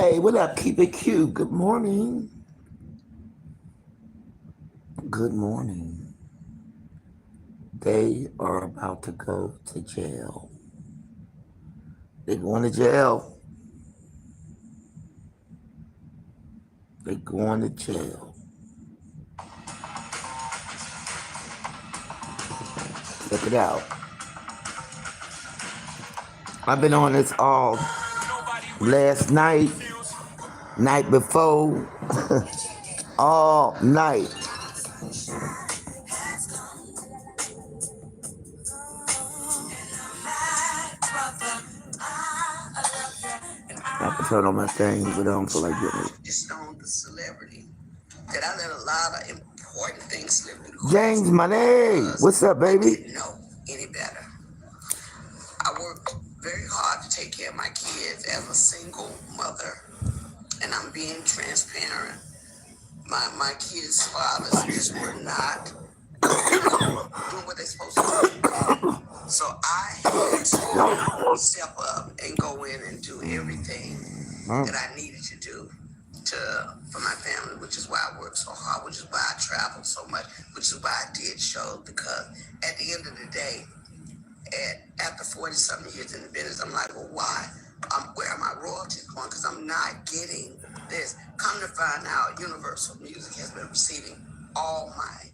Hey, what up? Keep it cute. Good morning. Good morning. They are about to go to jail. They going to jail. They going to jail. Check it out. I've been on this all last night, night before, all night. I can turn on my thing, but I don't feel like getting it. Just on the celebrity that I let a lot of important things slip through the cracks. James Money, what's up, I baby? didn't know any better. I worked very hard to take care of my kids as a single mother, and I'm being transparent. My kids' fathers just were not doing what they're supposed to do. So I had to step up and go in and do everything that I needed to do for my family, which is why I work so hard, which is why I travel so much, which is why I did shows, because at the end of the day, after 40-something years in the business, I'm like, well, why? Where are my royalties going? Because I'm not getting this. Come to find out, Universal Music has been receiving all my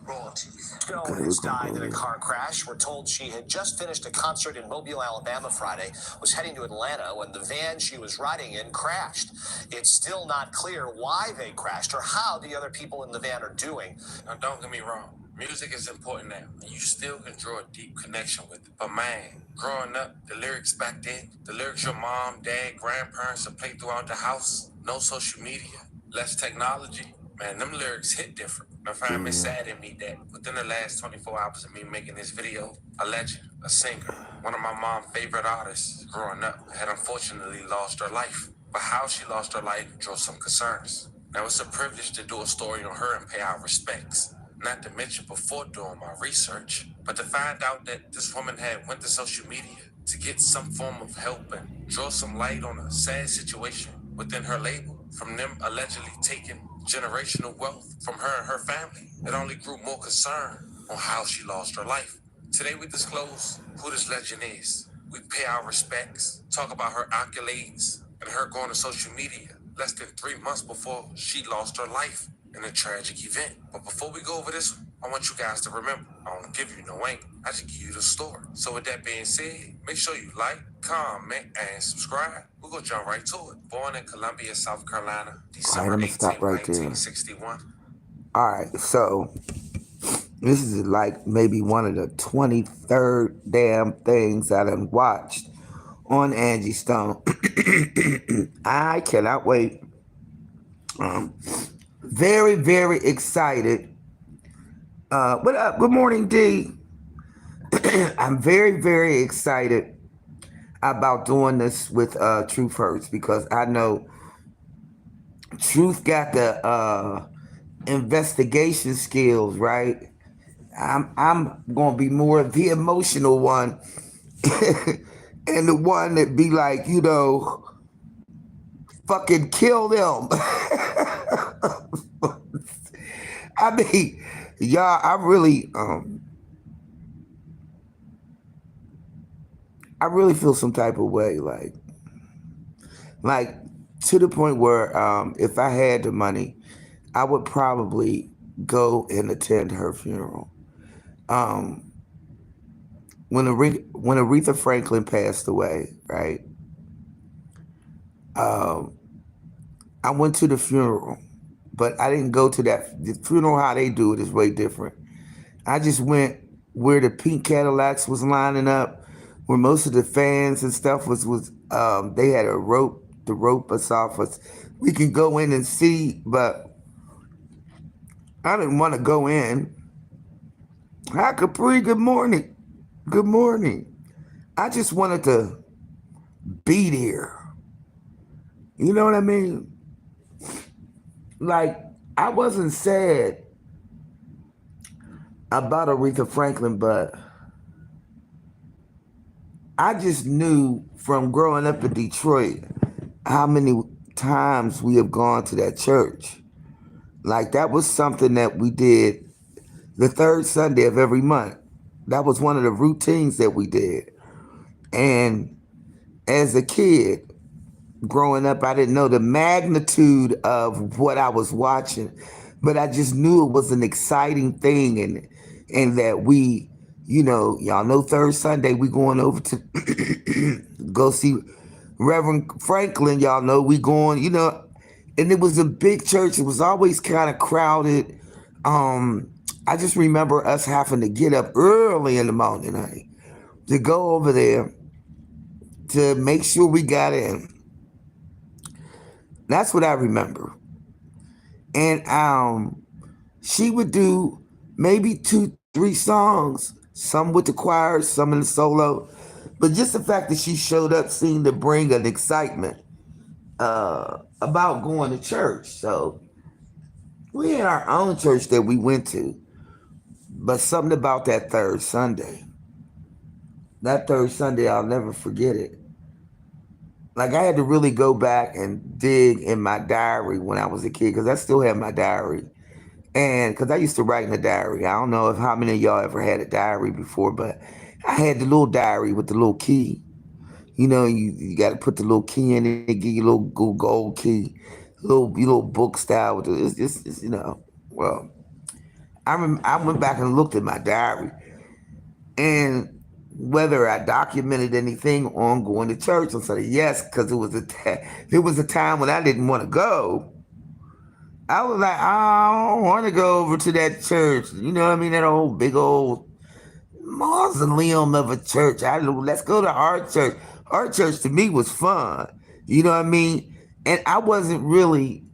royalties. Jones died in a car crash. We're told she had just finished a concert in Mobile, Alabama Friday, was heading to Atlanta when the van she was riding in crashed. It's still not clear why they crashed or how the other people in the van are doing. Now, don't get me wrong. Music is important now, and you still can draw a deep connection with it. But man, growing up, the lyrics back then, the lyrics your mom, dad, grandparents would play throughout the house, no social media, less technology, man, them lyrics hit different. Now, fam, it's sad in me that within the last 24 hours of me making this video, a legend, a singer, one of my mom's favorite artists growing up, had unfortunately lost her life. But how she lost her life drove some concerns. Now, it's a privilege to do a story on her and pay our respects. Not to mention before doing my research, but to find out that this woman had went to social media to get some form of help and draw some light on a sad situation within her label, from them allegedly taking generational wealth from her and her family, it only grew more concern on how she lost her life. Today we disclose who this legend is. We pay our respects, talk about her accolades, and her going to social media less than 3 months before she lost her life in a tragic event. But before we go over this, I want you guys to remember, I don't give you no angle, I just give you the story. So with that being said, make sure you like, comment, and subscribe. We're gonna jump right to it. Born in Columbia, South Carolina, December 18, 1961. All right, so this is like maybe one of the 23rd damn things I done watched on Angie Stone. I cannot wait. Very, very excited. What up? Good morning, D. I'm very, very excited about doing this with Truth Hurts, because I know Truth got the investigation skills, right? I'm gonna be more of the emotional one and the one that be like, fucking kill them. I mean, y'all, I really feel some type of way, like to the point where if I had the money, I would probably go and attend her funeral. When Aretha Franklin passed away, right? I went to the funeral, but I didn't go to that. The funeral, how they do it is way different. I just went where the pink Cadillacs was lining up, where most of the fans and stuff was they had a rope to rope us off us. We could go in and see, but I didn't want to go in. Hi, Capri, good morning. Good morning. I just wanted to be there. You know what I mean? Like, I wasn't sad about Aretha Franklin, but I just knew from growing up in Detroit how many times we have gone to that church. Like that was something that we did the third Sunday of every month. That was one of the routines that we did. And as a kid growing up, I didn't know the magnitude of what I was watching, but I just knew it was an exciting thing, and that we, y'all know third Sunday we going over to go see Reverend Franklin. Y'all know we going, and it was a big church. It was always kind of crowded. I just remember us having to get up early in the morning, honey, to go over there to make sure we got in. That's what I remember. And she would do maybe 2-3 songs, some with the choir, some in the solo. But just the fact that she showed up seemed to bring an excitement about going to church. So we had our own church that we went to. But something about that third Sunday, I'll never forget it. Like I had to really go back and dig in my diary when I was a kid, because I still have my diary. And because I used to write in a diary. I don't know if how many of y'all ever had a diary before, but I had the little diary with the little key. You got to put the little key in it, give you a little gold key, little book style. With it's well, I went back and looked at my diary, and whether I documented anything on going to church on Sunday, yes, because it was a time when I didn't want to go. I was like, I don't want to go over to that church. You know what I mean? That old big old mausoleum of a church. Let's go to our church. Our church to me was fun. You know what I mean? And I wasn't really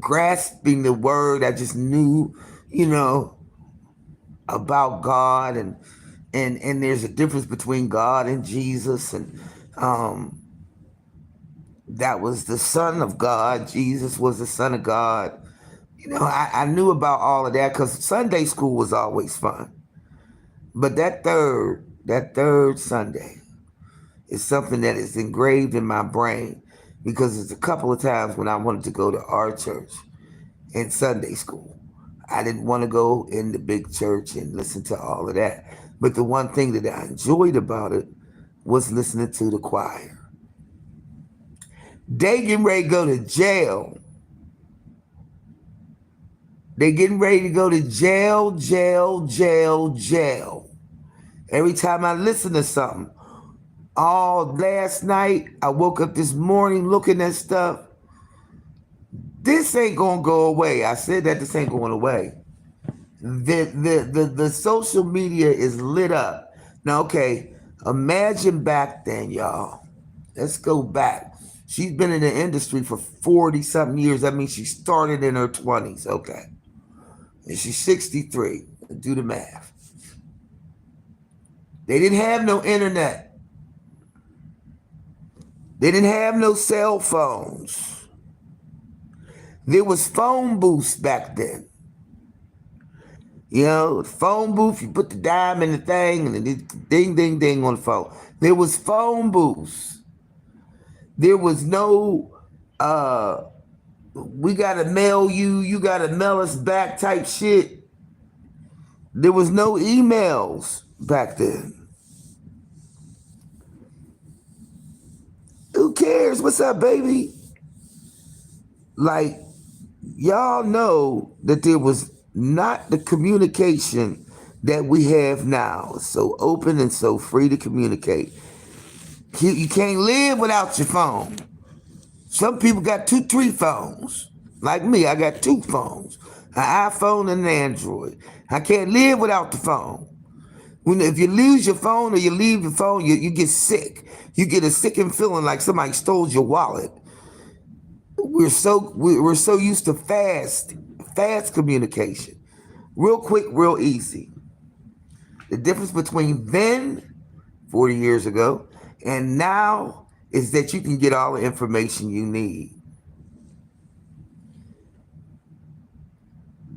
grasping the word. I just knew, about God, and there's a difference between God and Jesus, and that was the Son of God. Jesus was the Son of God. I knew about all of that because Sunday school was always fun. But that third Sunday is something that is engraved in my brain, because it's a couple of times when I wanted to go to our church in Sunday school. I didn't want to go in the big church and listen to all of that. But the one thing that I enjoyed about it was listening to the choir. They getting ready to go to jail. They getting ready to go to jail. Every time I listen to something. Last night, I woke up this morning looking at stuff. This ain't gonna go away. I said that this ain't going away. The social media is lit up. Now, okay, imagine back then, y'all. Let's go back. She's been in the industry for 40-something years. That means she started in her 20s. Okay. And she's 63. Do the math. They didn't have no internet. They didn't have no cell phones. There was phone booths back then. Phone booth, you put the dime in the thing and it ding, ding, ding on the phone. There was phone booths. There was no, we got to mail you got to mail us back type shit. There was no emails back then. Who cares? What's up, baby? Like, y'all know that there was not the communication that we have now. It's so open and so free to communicate. You can't live without your phone. Some people got 2-3 phones. Like me, I got 2 phones. An iPhone and an Android. I can't live without the phone. If you lose your phone or you leave your phone, you get sick. You get a sicking feeling like somebody stole your wallet. We're so used to fast communication. Real quick, real easy. The difference between then, 40 years ago, and now is that you can get all the information you need.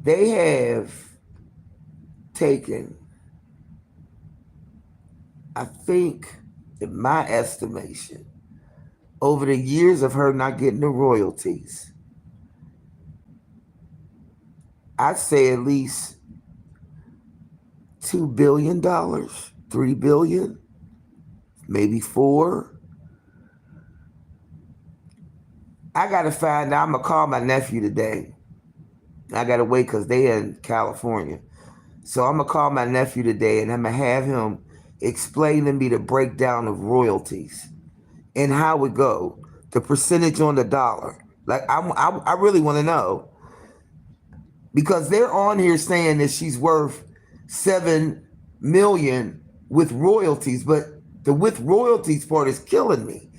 They have taken, I think, in my estimation, over the years of her not getting the royalties. I'd say at least $2 billion, $3 billion, maybe 4. I gotta find out. I'm gonna call my nephew today. I gotta wait because they in California. So I'm gonna call my nephew today and I'm gonna have him explain to me the breakdown of royalties and how it go, the percentage on the dollar. Like I really want to know, because they're on here saying that she's worth 7 million with royalties, but the with royalties part is killing me.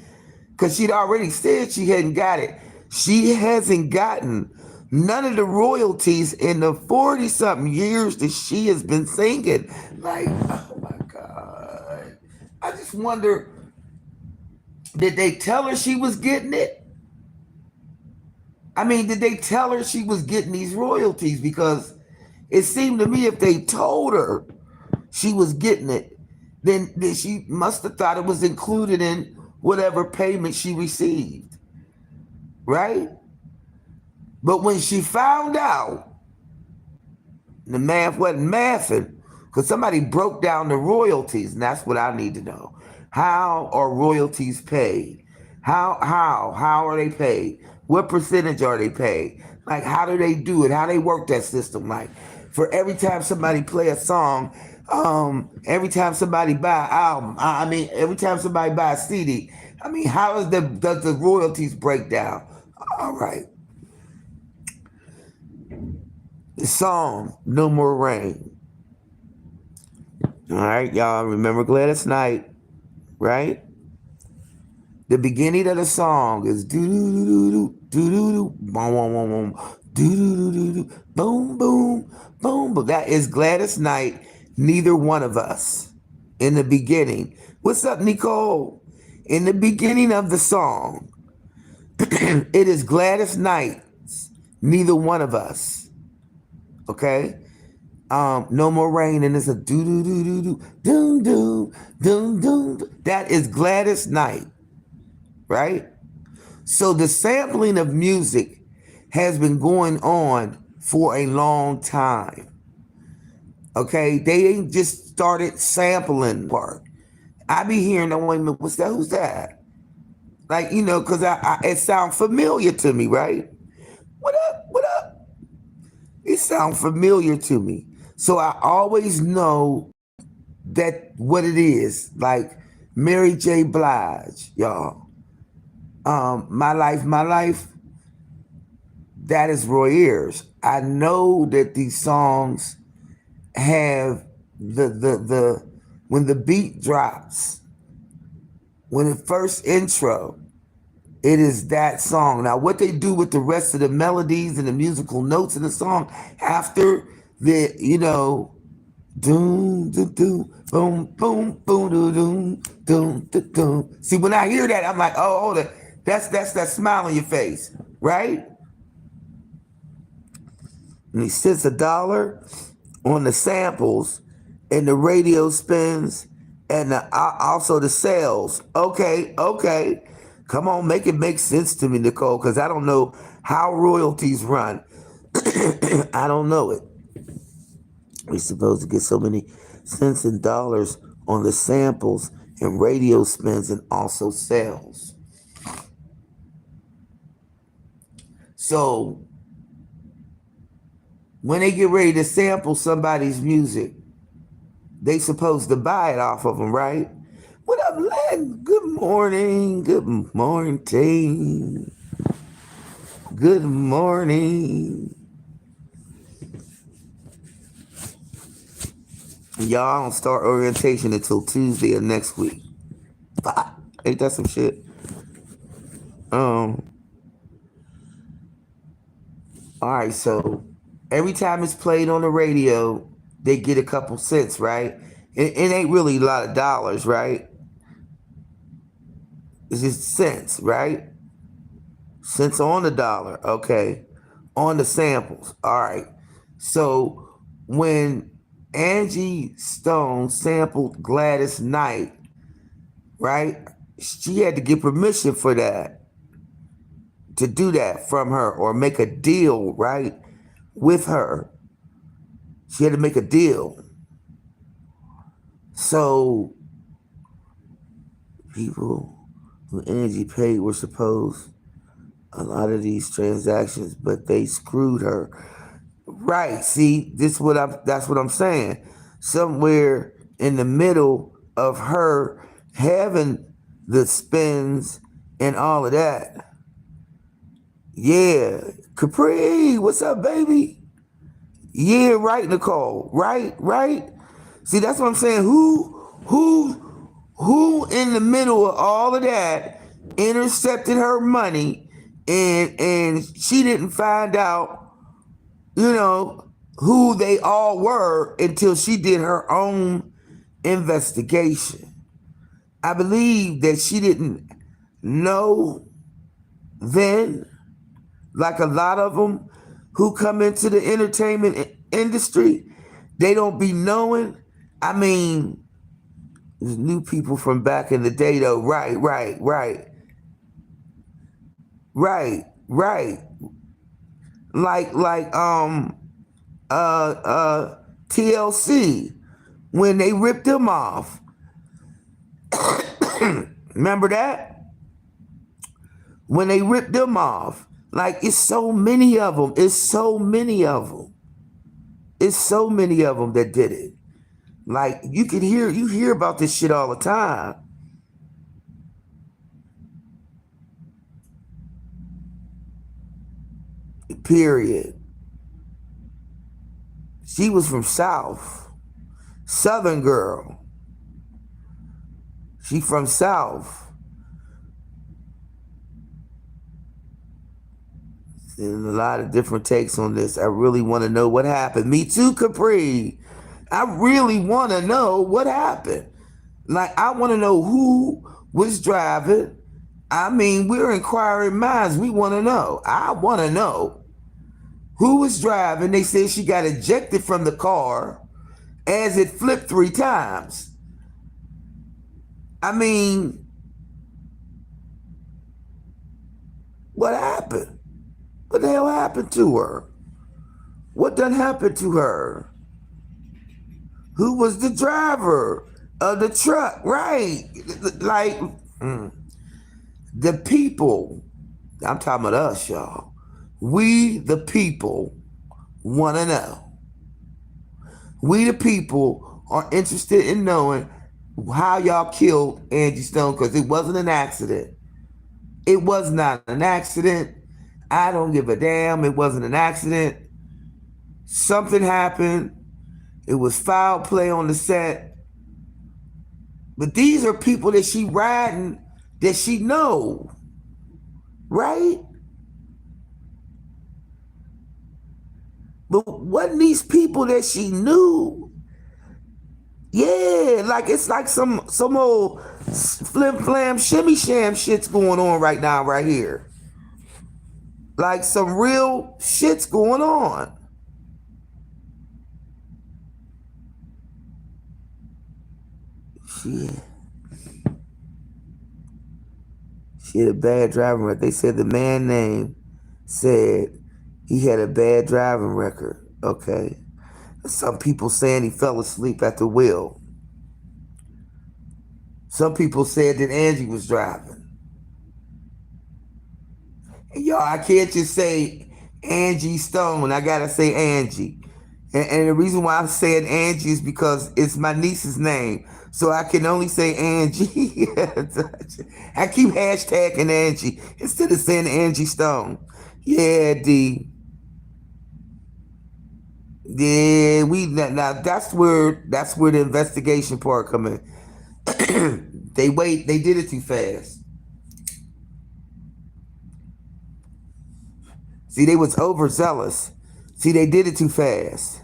Because she'd already said she hadn't got it. She hasn't gotten none of the royalties in the 40-something years that she has been singing. Like, oh my God. I just wonder, did they tell her she was getting it? I mean, did they tell her she was getting these royalties? Because it seemed to me if they told her she was getting it, then she must have thought it was included in whatever payment she received, right? But when she found out, the math wasn't mathing, because somebody broke down the royalties, and that's what I need to know. How are royalties paid? How are they paid? What percentage are they paid? Like, how do they do it? How they work that system? Like, for every time somebody play a song, every time somebody buy an album, I mean, every time somebody buy a CD, I mean, how does the royalties break down? All right. The song, No More Rain. All right, y'all remember Gladys Knight, right? The beginning of the song is do do do do do do boom boom boom boom do do do do boom boom boom. But that is Gladys Knight, Neither One of Us. In the beginning, what's up, Nicole? In the beginning of the song, it is Gladys Knight's Neither One of Us. Okay. No More Rain, and it's a do do do do do doom doom doom doom. That is Gladys Knight. Right? So the sampling of music has been going on for a long time. Okay? They ain't just started sampling part. I be hearing, oh, wait a minute, what's that? Who's that? Like, you know, because it sounds familiar to me, right? What up? What up? It sounds familiar to me. So I always know that what it is. Like Mary J. Blige, y'all. My Life, that is Roy Ayers. I know that these songs have the when the beat drops, when the first intro, it is that song. Now, what they do with the rest of the melodies and the musical notes in the song after the, you know, doom doom doom boom boom boom doom doom doom doom. See, when I hear that, I'm like, oh, hold it. That's that smile on your face, right? And he sits $1 on the samples and the radio spins and also the sales. Okay. Come on, make it make sense to me, Nicole, because I don't know how royalties run. I don't know it. We're supposed to get so many cents and dollars on the samples and radio spins and also sales. So when they get ready to sample somebody's music, they supposed to buy it off of them, right? What up, Len? Good morning. Good morning. Good morning. Y'all don't start orientation until Tuesday of next week. Ain't that some shit? All right, so every time it's played on the radio, they get a couple cents, right? It ain't really a lot of dollars, right? It's just cents, right? Cents on the dollar, okay. On the samples, all right. So when Angie Stone sampled Gladys Knight, right? she had to get permission for that, to do that from her, or make a deal, right, with her. She had to make a deal. So people who Angie paid were supposed a lot of these transactions, but they screwed her. Right. See, that's what I'm saying. Somewhere in the middle of her having the spins and all of that. Yeah. Capri, what's up, baby? Yeah, right, Nicole. Right. See, that's what I'm saying. Who in the middle of all of that intercepted her money, and she didn't find out, who they all were until she did her own investigation. I believe that she didn't know then, like a lot of them who come into the entertainment industry, they don't be knowing. I mean, there's new people from back in the day though. Right. Like TLC, when they ripped them off. Remember that? When they ripped them off. Like, it's so many of them. It's so many of them that did it. Like, you hear about this shit all the time. Period. She was from South. Southern girl. She from South. And a lot of different takes on this. I really want to know what happened. Me too, Capri. I really want to know what happened. Like, I want to know who was driving. I mean, we're inquiring minds. We want to know. I want to know who was driving. They said she got ejected from the car as it flipped 3 times. I mean, what happened? What the hell happened to her? What done happened to her? Who was the driver of the truck? Right. Like, the people, I'm talking about us, y'all. We, the people, want to know. We, the people, are interested in knowing how y'all killed Angie Stone, because it wasn't an accident. It was not an accident. I don't give a damn. It wasn't an accident. Something happened. It was foul play on the set. But these are people that she riding, that she know. Right? But wasn't these people that she knew? Yeah, like it's like some old flim flam shimmy sham shit's going on right now, right here. Like some real shit's going on. She had a bad driving record. They said the man name said he had a bad driving record. Okay. Some people saying he fell asleep at the wheel. Some people said that Angie was driving. And y'all, I can't just say Angie Stone. I gotta say Angie. And the reason why I'm saying Angie is because it's my niece's name. So I can only say Angie. I keep hashtagging Angie instead of saying Angie Stone. Yeah, D. Yeah, now that's where the investigation part come in. They did it too fast. See, they was overzealous. See, they did it too fast.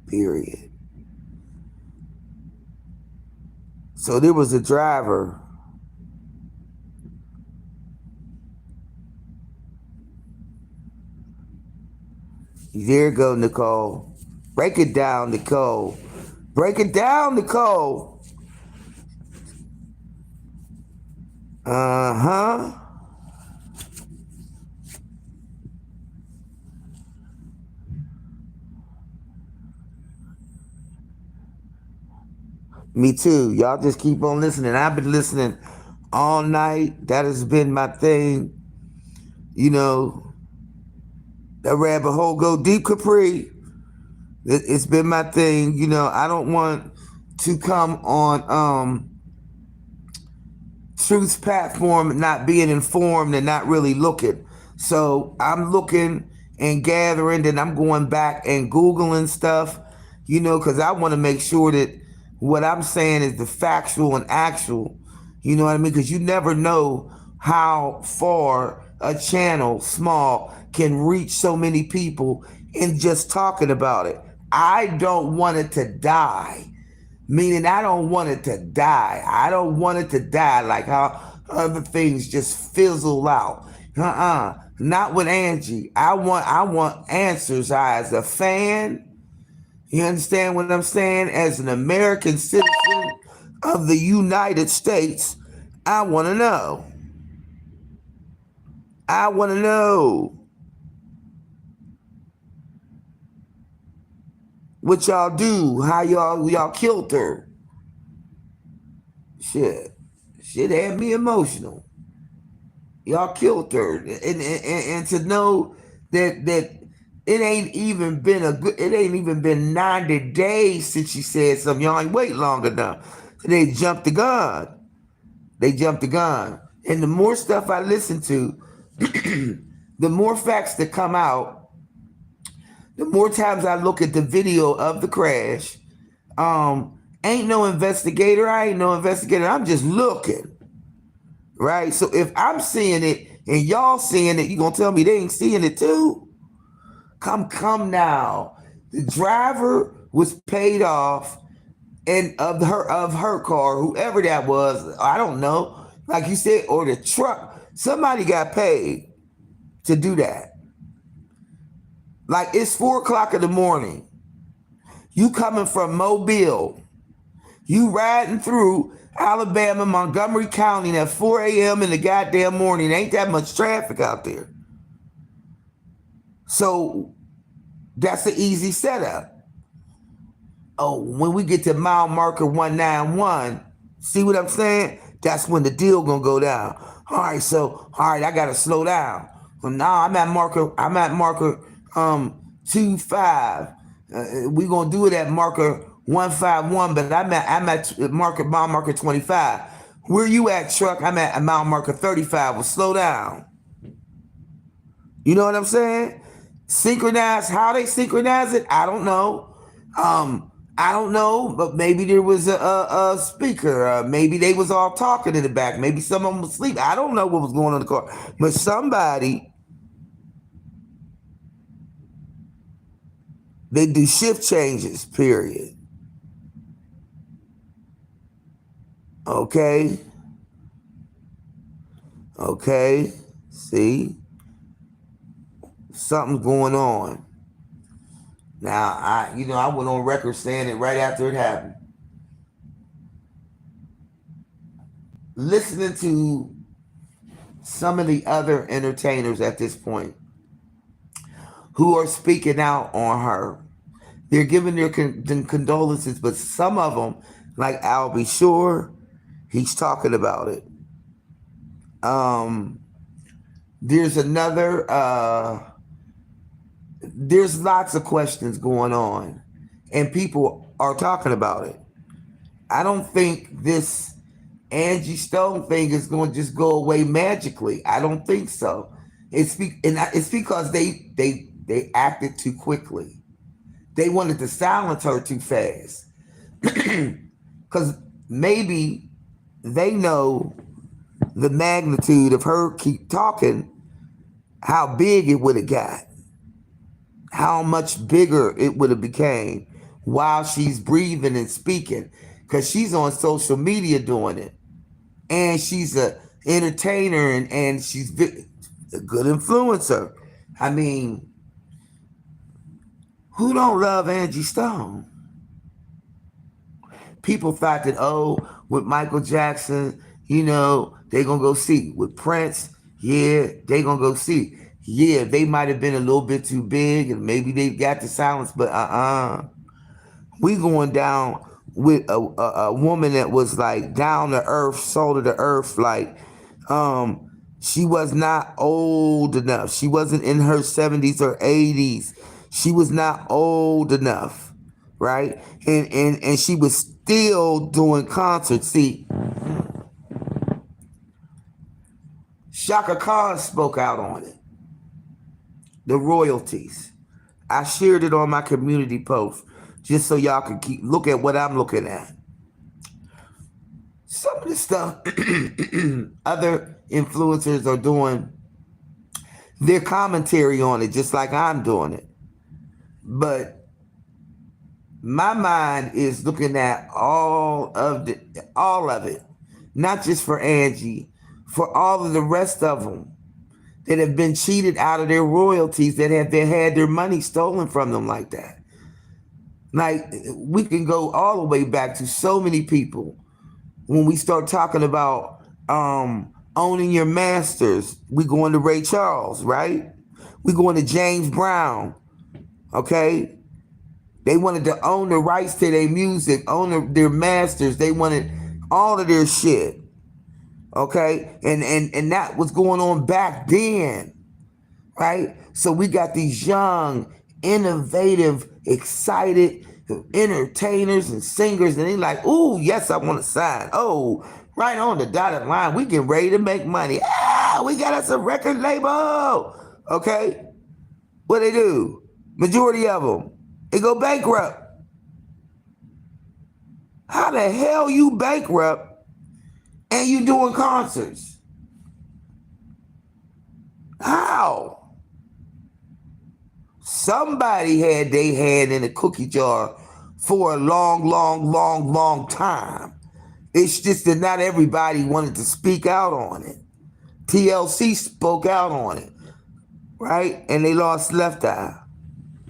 Period. So there was a driver. There you go, Nicole. Break it down, Nicole. Break it down, Nicole. Uh-huh. Me too. Y'all just keep on listening. I've been listening all night. That has been my thing. You know, that rabbit hole go deep, Capri. It's been my thing. You know, I don't want to come on Truth's platform not being informed and not really looking. So I'm looking and gathering, and I'm going back and Googling stuff, you know, because I want to make sure that what I'm saying is the factual and actual, you know what I mean? Because you never know how far a channel small can reach so many people in just talking about it. I don't want it to die. Meaning I don't want it to die. I don't want it to die like how other things just fizzle out. Not with Angie. I want answers. As a fan, you understand what I'm saying? As an American citizen of the United States, I want to know. I want to know what y'all do, how y'all killed her. Shit had me emotional. Y'all killed her, and to know that it ain't even been 90 days since she said something. Y'all ain't wait long enough. They jumped the gun. And the more stuff I listen to, the more facts that come out, the more times I look at the video of the crash. Ain't no investigator. I ain't no investigator. I'm just looking. Right? So if I'm seeing it and y'all seeing it, you gonna tell me they ain't seeing it too? Come now. The driver was paid off and of her car, whoever that was, I don't know. Like you said, or the truck. Somebody got paid to do that. Like it's 4:00 in the morning. You coming from Mobile. You riding through Alabama, Montgomery County at 4 a.m. in the goddamn morning. Ain't that much traffic out there. So that's an easy setup. Oh, when we get to mile marker 191, see what I'm saying? That's when the deal gonna go down. All right, I gotta slow down. Well, now I'm at marker 25. We gonna do it at marker 151, but I'm at mile marker 25. Where you at, truck? I'm at mile marker 35. Well, slow down. You know what I'm saying? Synchronize. How they synchronize it, I don't know. I don't know, but maybe there was a speaker. Maybe they was all talking in the back. Maybe some of them was asleep. I don't know what was going on in the car. But somebody, they do shift changes, period. Okay. See? Something's going on. Now, I went on record saying it right after it happened. Listening to some of the other entertainers at this point who are speaking out on her, they're giving their condolences, but some of them, like Al B. Sure, he's talking about it. There's another... there's lots of questions going on and people are talking about it. I don't think this Angie Stone thing is going to just go away magically. I don't think so. It's because they acted too quickly. They wanted to silence her too fast. Because maybe they know the magnitude of her keep talking, how big it would have got. How much bigger it would have became while she's breathing and speaking, because she's on social media doing it, and she's a entertainer and she's a good influencer. I mean, Who don't love Angie Stone? People thought that, oh, with Michael Jackson, you know, they gonna go see. With Prince, yeah, they gonna go see. Yeah, they might have been a little bit too big and maybe they got the silence, but we going down with a woman that was like down to earth, soul to the earth, like she was not old enough. She wasn't in her 70s or 80s. She was not old enough, right? And she was still doing concerts. See, Shaka Khan spoke out on it. The royalties. I shared it on my community post just so y'all can look at what I'm looking at. Some of the stuff other influencers are doing, their commentary on it, just like I'm doing it. But my mind is looking at all of it, not just for Angie, for all of the rest of them that have been cheated out of their royalties, that have had their money stolen from them like that. Like, we can go all the way back to so many people. When we start talking about owning your masters, we going to Ray Charles, right? We going to James Brown, okay? They wanted to own the rights to their music, own their masters. They wanted all of their shit. Okay, and that was going on back then, right? So we got these young, innovative, excited entertainers and singers, and they like, ooh, yes, I want to sign. Oh, right on the dotted line, we getting ready to make money. Ah, we got us a record label. Okay, what they do? Majority of them, they go bankrupt. How the hell you bankrupt? And you doing concerts? How? Somebody had their hand in a cookie jar for a long time. It's just that not everybody wanted to speak out on it. TLC spoke out on it, right? And they lost Left Eye.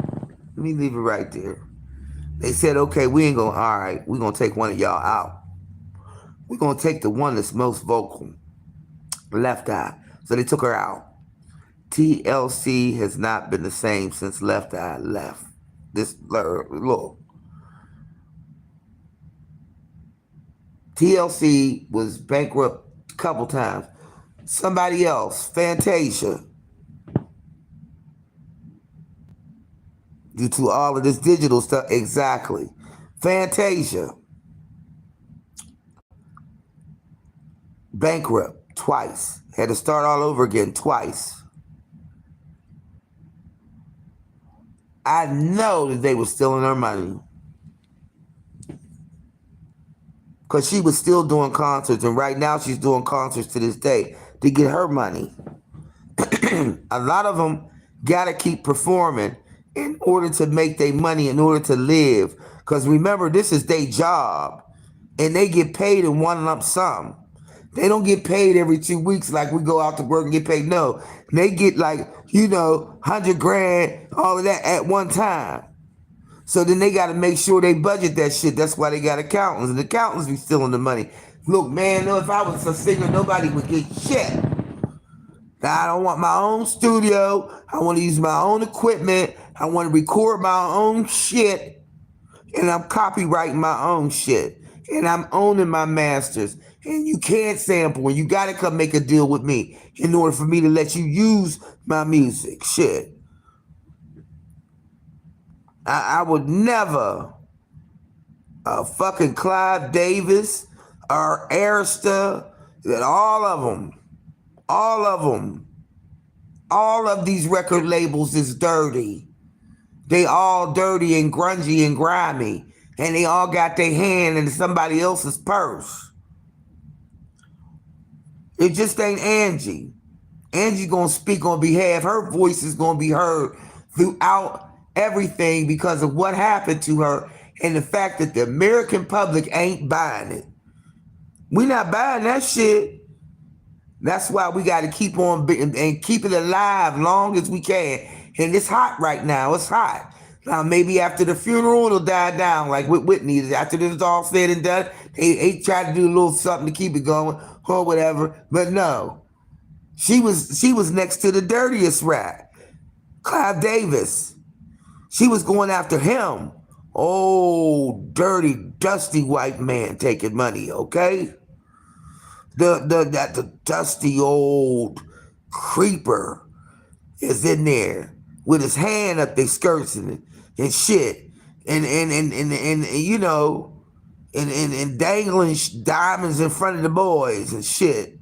Let me leave it right there. They said, okay, we ain't gonna, all right, we're gonna take one of y'all out. We're going to take the one that's most vocal, Left Eye. So they took her out. TLC has not been the same since Left Eye left. This, look. TLC was bankrupt a couple times. Somebody else, Fantasia. Due to all of this digital stuff, exactly. Fantasia. Bankrupt twice. Had to start all over again twice. I know that they were stealing her money. Because she was still doing concerts, and right now she's doing concerts to this day to get her money. A lot of them got to keep performing in order to make their money, in order to live. Because remember, this is their job, and they get paid in one lump sum. They don't get paid every 2 weeks like we go out to work and get paid. No, they get like, you know, 100 grand, all of that at one time. So then they got to make sure they budget that shit. That's why they got accountants. And the accountants be stealing the money. Look, man, no, if I was a singer, nobody would get shit. Now, I don't want my own studio. I want to use my own equipment. I want to record my own shit. And I'm copywriting my own shit. And I'm owning my masters. And you can't sample, and you got to come make a deal with me in order for me to let you use my music. Shit. I would never, fucking Clive Davis or Arista, all of these record labels is dirty. They all dirty and grungy and grimy, and they all got their hand in somebody else's purse. It just ain't Angie. Angie's gonna speak on behalf. Her voice is gonna be heard throughout everything because of what happened to her and the fact that the American public ain't buying it. We not buying that shit. That's why we got to keep on and keep it alive long as we can. And it's hot right now. It's hot. Now, maybe after the funeral, it'll die down like with Whitney. After this is all said and done, they tried to do a little something to keep it going or whatever. But no, she was next to the dirtiest rat, Clive Davis. She was going after him. Oh, dirty, dusty white man taking money, okay? The dusty old creeper is in there with his hand up their skirts and shit. And you know, and dangling diamonds in front of the boys and shit.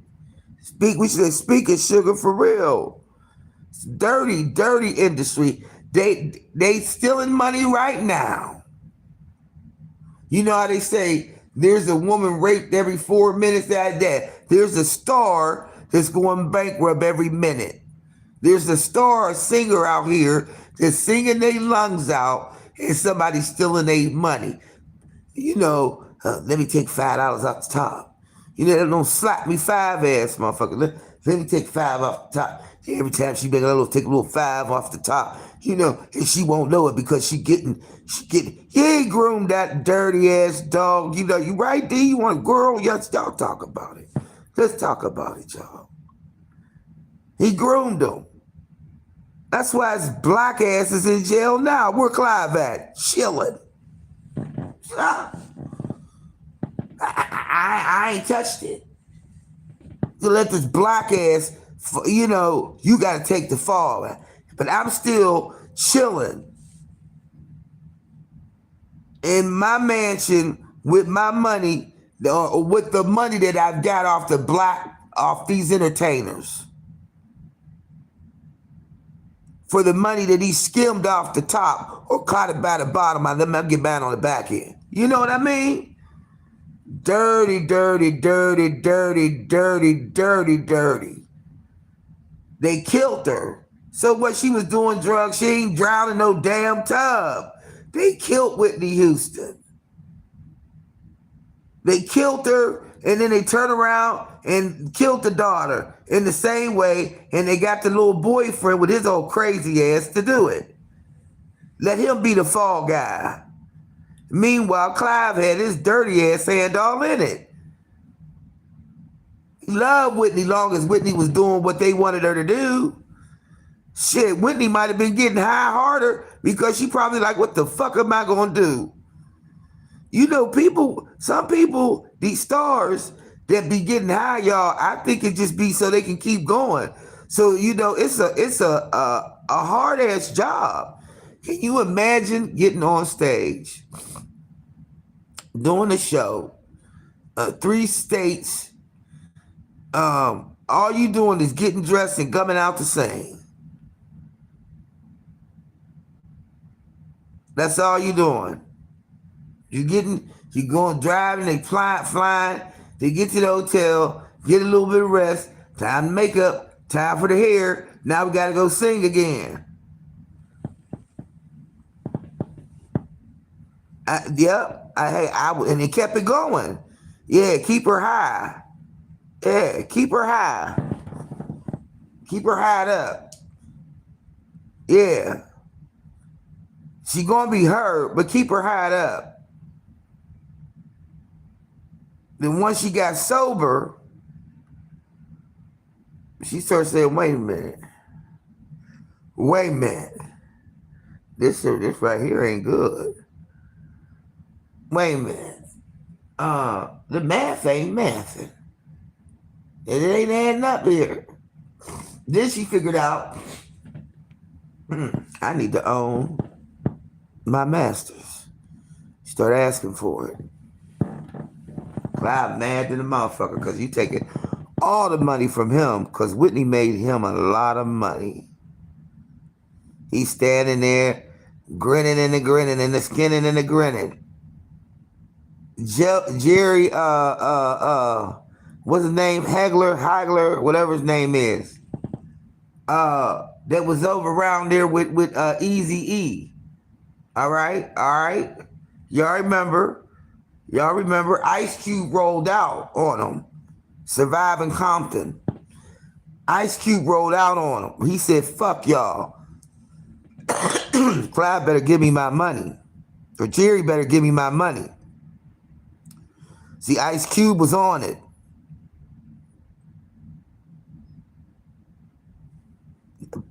We should speak of sugar for real. It's dirty, dirty industry. They stealing money right now. You know how they say there's a woman raped every 4 minutes that day. There's a star that's going bankrupt every minute. There's a star, a singer out here that's singing their lungs out and somebody stealing their money. You know, let me take $5 off the top. You know, don't slap me 5 ass, motherfucker. Let me take 5 off the top. Every time she take a little 5 off the top, you know, and she won't know it because she getting, you ain't groomed that dirty ass dog. You know, you right there, you want a girl, yes, y'all talk about it. Let's talk about it, y'all. He groomed him. That's why his black ass is in jail now. Where Clive at? Chilling. I ain't touched it. You let this black ass, you know, you got to take the fall. But I'm still chilling in my mansion with my money, or with the money that I've got off these entertainers. For the money that he skimmed off the top or caught it by the bottom, I let him get back on the back end. You know what I mean? Dirty, dirty, dirty, dirty, dirty, dirty, dirty. They killed her. So what, she was doing drugs, she ain't drowning no damn tub. They killed Whitney Houston. They killed her, and then they turned around and killed the daughter in the same way, and they got the little boyfriend with his old crazy ass to do it. Let him be the fall guy. Meanwhile, Clive had his dirty ass hand all in it. He loved Whitney long as Whitney was doing what they wanted her to do. Shit, Whitney might have been getting high harder because she probably like, what the fuck am I gonna do? You know, some people, these stars that be getting high, y'all, I think it just be so they can keep going. So, you know, it's a hard ass job. Can you imagine getting on stage, doing a show, 3 states, all you doing is getting dressed and coming out to sing. That's all you doing. You going driving, they flying, they get to the hotel, get a little bit of rest, time to make up, time for the hair. Now we gotta go sing again. And it kept it going. Yeah, keep her high. Yeah, keep her high. Keep her high up. Yeah. She gonna be hurt, but keep her high up. Then once she got sober, she started saying, wait a minute. This right here ain't good. Wait a minute. The math ain't mathing. It ain't adding up here. Then she figured out, I need to own my masters. She started asking for it. Clive mad than a motherfucker because you taking all the money from him because Whitney made him a lot of money. He's standing there grinning and grinning and the skinning and the grinning. Jerry, what's his name? Hagler, whatever his name is. That was over around there with Eazy-E. All right. Y'all remember Ice Cube rolled out on him. Surviving Compton. Ice Cube rolled out on him. He said, fuck y'all. Clive better give me my money. Or Jerry better give me my money. See, Ice Cube was on it.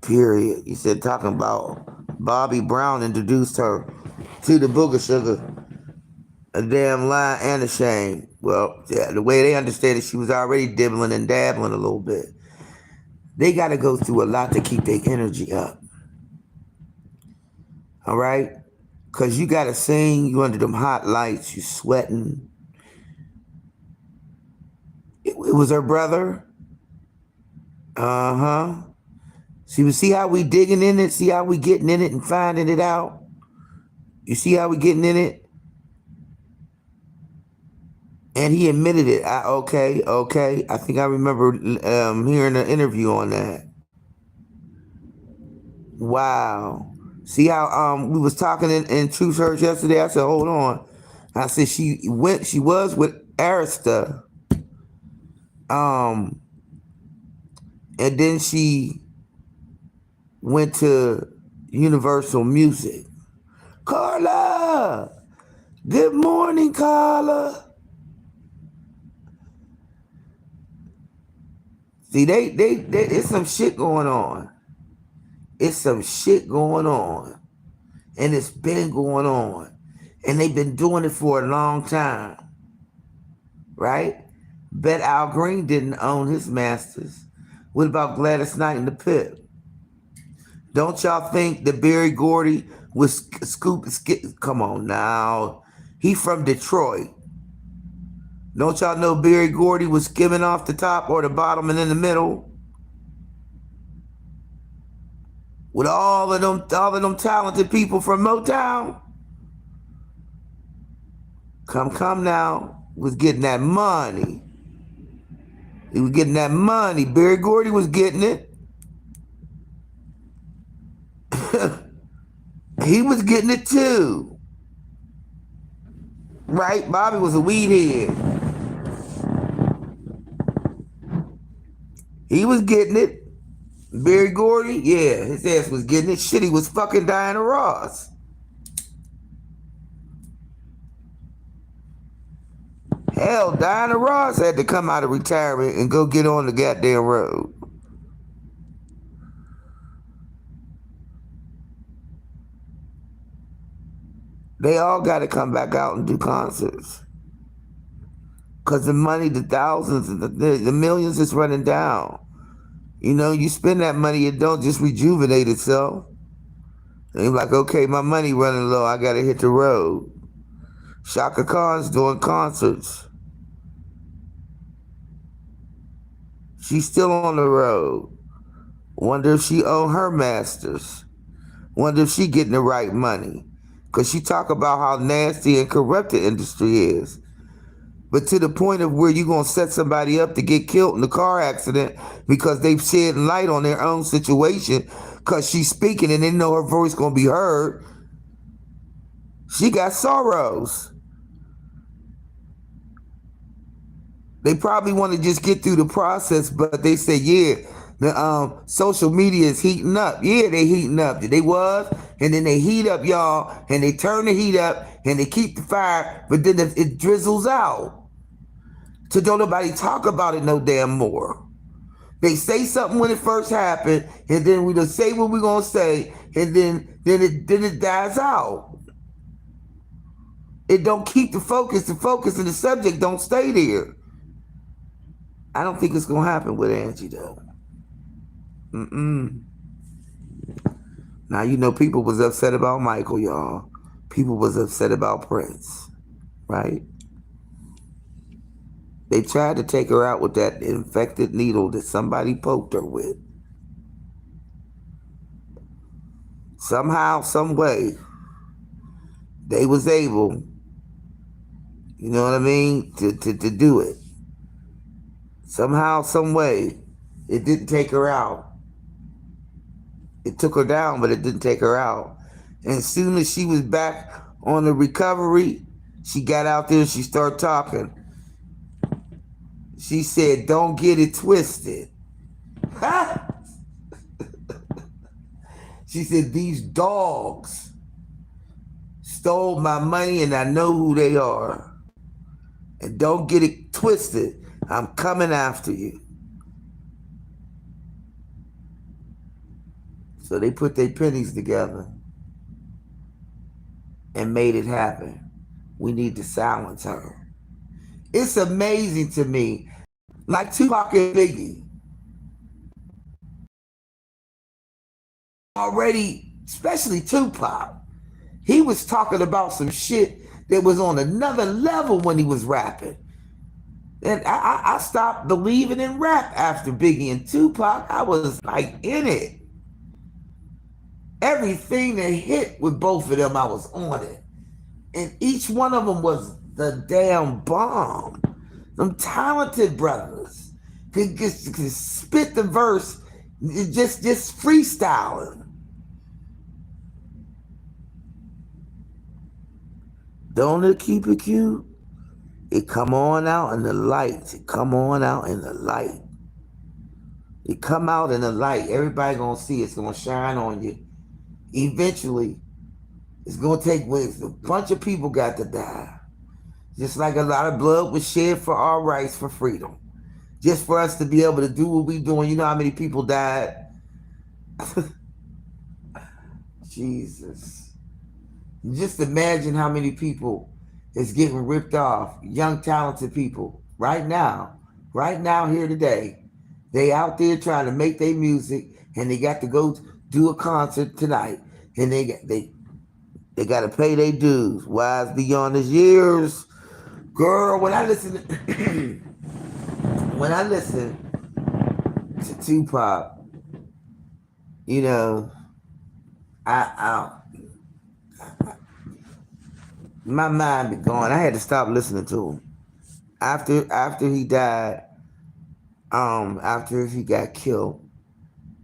Period. He said, talking about Bobby Brown introduced her to the Booger Sugar. A damn lie and a shame. Well, yeah, the way they understand it, she was already dibbling and dabbling a little bit. They got to go through a lot to keep their energy up. All right? Because you got to sing, you under them hot lights, you sweating. It was her brother. Uh-huh. See how we digging in it? See how we getting in it and finding it out? You see how we getting in it? And he admitted it. Okay. I think I remember hearing an interview on that. Wow. See how we was talking in Truth Church yesterday? I said, hold on. I said she was with Arista. And then she went to Universal Music. Carla! Good morning, Carla. See, they it's some shit going on. It's some shit going on. And it's been going on. And they've been doing it for a long time. Right? Bet Al Green didn't own his masters. What about Gladys Knight and the Pip? Don't y'all think that Berry Gordy was come on now. He from Detroit. Don't y'all know Berry Gordy was skimming off the top or the bottom and in the middle? With all of them talented people from Motown? Come now. Was getting that money. He was getting that money. Berry Gordy was getting it. He was getting it too. Right? Bobby was a weed head. He was getting it. Berry Gordy, yeah, his ass was getting it. Shit, he was fucking Diana Ross. Hell, Diana Ross had to come out of retirement and go get on the goddamn road. They all got to come back out and do concerts. Because the money, the thousands, the millions is running down. You know, you spend that money, it don't just rejuvenate itself. And you're like, okay, my money running low, I got to hit the road. Shaka Khan's doing concerts. She's still on the road. Wonder if she own her masters. Wonder if she getting the right money. Because she talk about how nasty and corrupt the industry is. But to the point of where you're going to set somebody up to get killed in a car accident because they've shed light on their own situation because she's speaking and they know her voice going to be heard. She got sorrows. They probably want to just get through the process, but they say, yeah, the social media is heating up. Yeah, they heating up. They was, and then they heat up, y'all, and they turn the heat up, and they keep the fire, but then it drizzles out. So don't nobody talk about it no damn more. They say something when it first happened, and then we just say what we're gonna say, and then it dies out. It don't keep the focus and the subject don't stay there. I don't think it's gonna happen with Angie though. Now, you know, people was upset about Michael, y'all. People was upset about Prince, right? They tried to take her out with that infected needle that somebody poked her with. Somehow, some way, they was able, you know what I mean, to do it. Somehow, some way, it didn't take her out. It took her down, but it didn't take her out. And as soon as she was back on the recovery, she got out there and she started talking. She said, don't get it twisted. She said, these dogs stole my money and I know who they are. And don't get it twisted. I'm coming after you. So they put their pennies together and made it happen. We need to silence her. It's amazing to me. Like Tupac and Biggie. Already, especially Tupac, he was talking about some shit that was on another level when he was rapping. And I stopped believing in rap after Biggie and Tupac. I was like in it. Everything that hit with both of them, I was on it. And each one of them was the damn bomb. Them talented brothers could spit the verse, just freestyling. Don't it keep it cute? It come on out in the light. It come on out in the light. It come out in the light. Everybody gonna see it. It's gonna shine on you. Eventually, it's gonna take ways. A bunch of people got to die. Just like a lot of blood was shed for our rights for freedom. Just for us to be able to do what we doing. You know how many people died? Jesus. Just imagine how many people is getting ripped off. Young, talented people. Right now, here today. They out there trying to make their music and they got to go do a concert tonight. And they got to pay their dues. Wise beyond his years. Girl, when I listen to Tupac, you know, my mind be gone. I had to stop listening to him. After he died, after he got killed,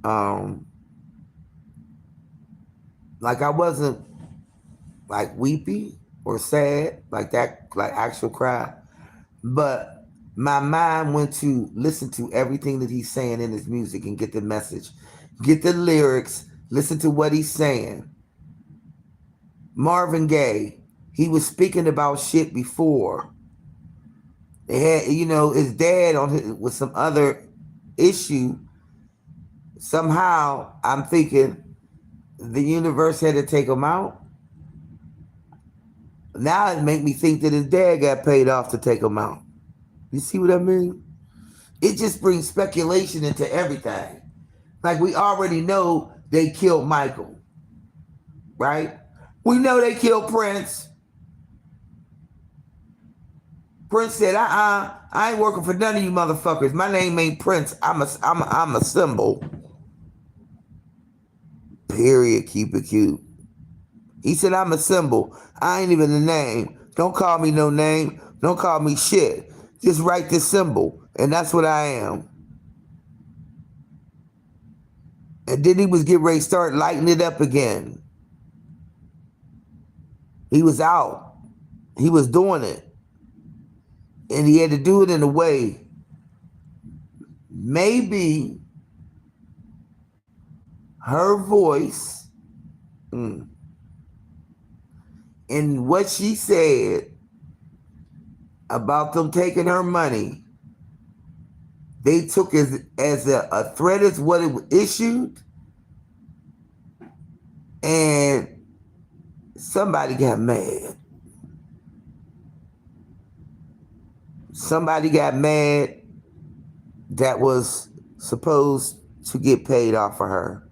like I wasn't like weepy or sad, like that, like actual cry. But my mind went to listen to everything that he's saying in his music and get the message, get the lyrics, listen to what he's saying. Marvin Gaye, he was speaking about shit before. They had, you know, his dad with some other issue. Somehow, I'm thinking the universe had to take him out. Now it make me think that his dad got paid off to take him out. You see what I mean? It just brings speculation into everything. Like we already know they killed Michael, right? We know they killed Prince. Prince said, I ain't working for none of you motherfuckers. My name ain't Prince. I'm a symbol. Period. Keep it cute. He said, I'm a symbol. I ain't even a name. Don't call me no name. Don't call me shit. Just write this symbol. And that's what I am. And then he was getting ready to start lighting it up again. He was out. He was doing it. And he had to do it in a way. Maybe her voice and what she said about them taking her money, they took as a threat as what it was issued. And somebody got mad. Somebody got mad that was supposed to get paid off for her.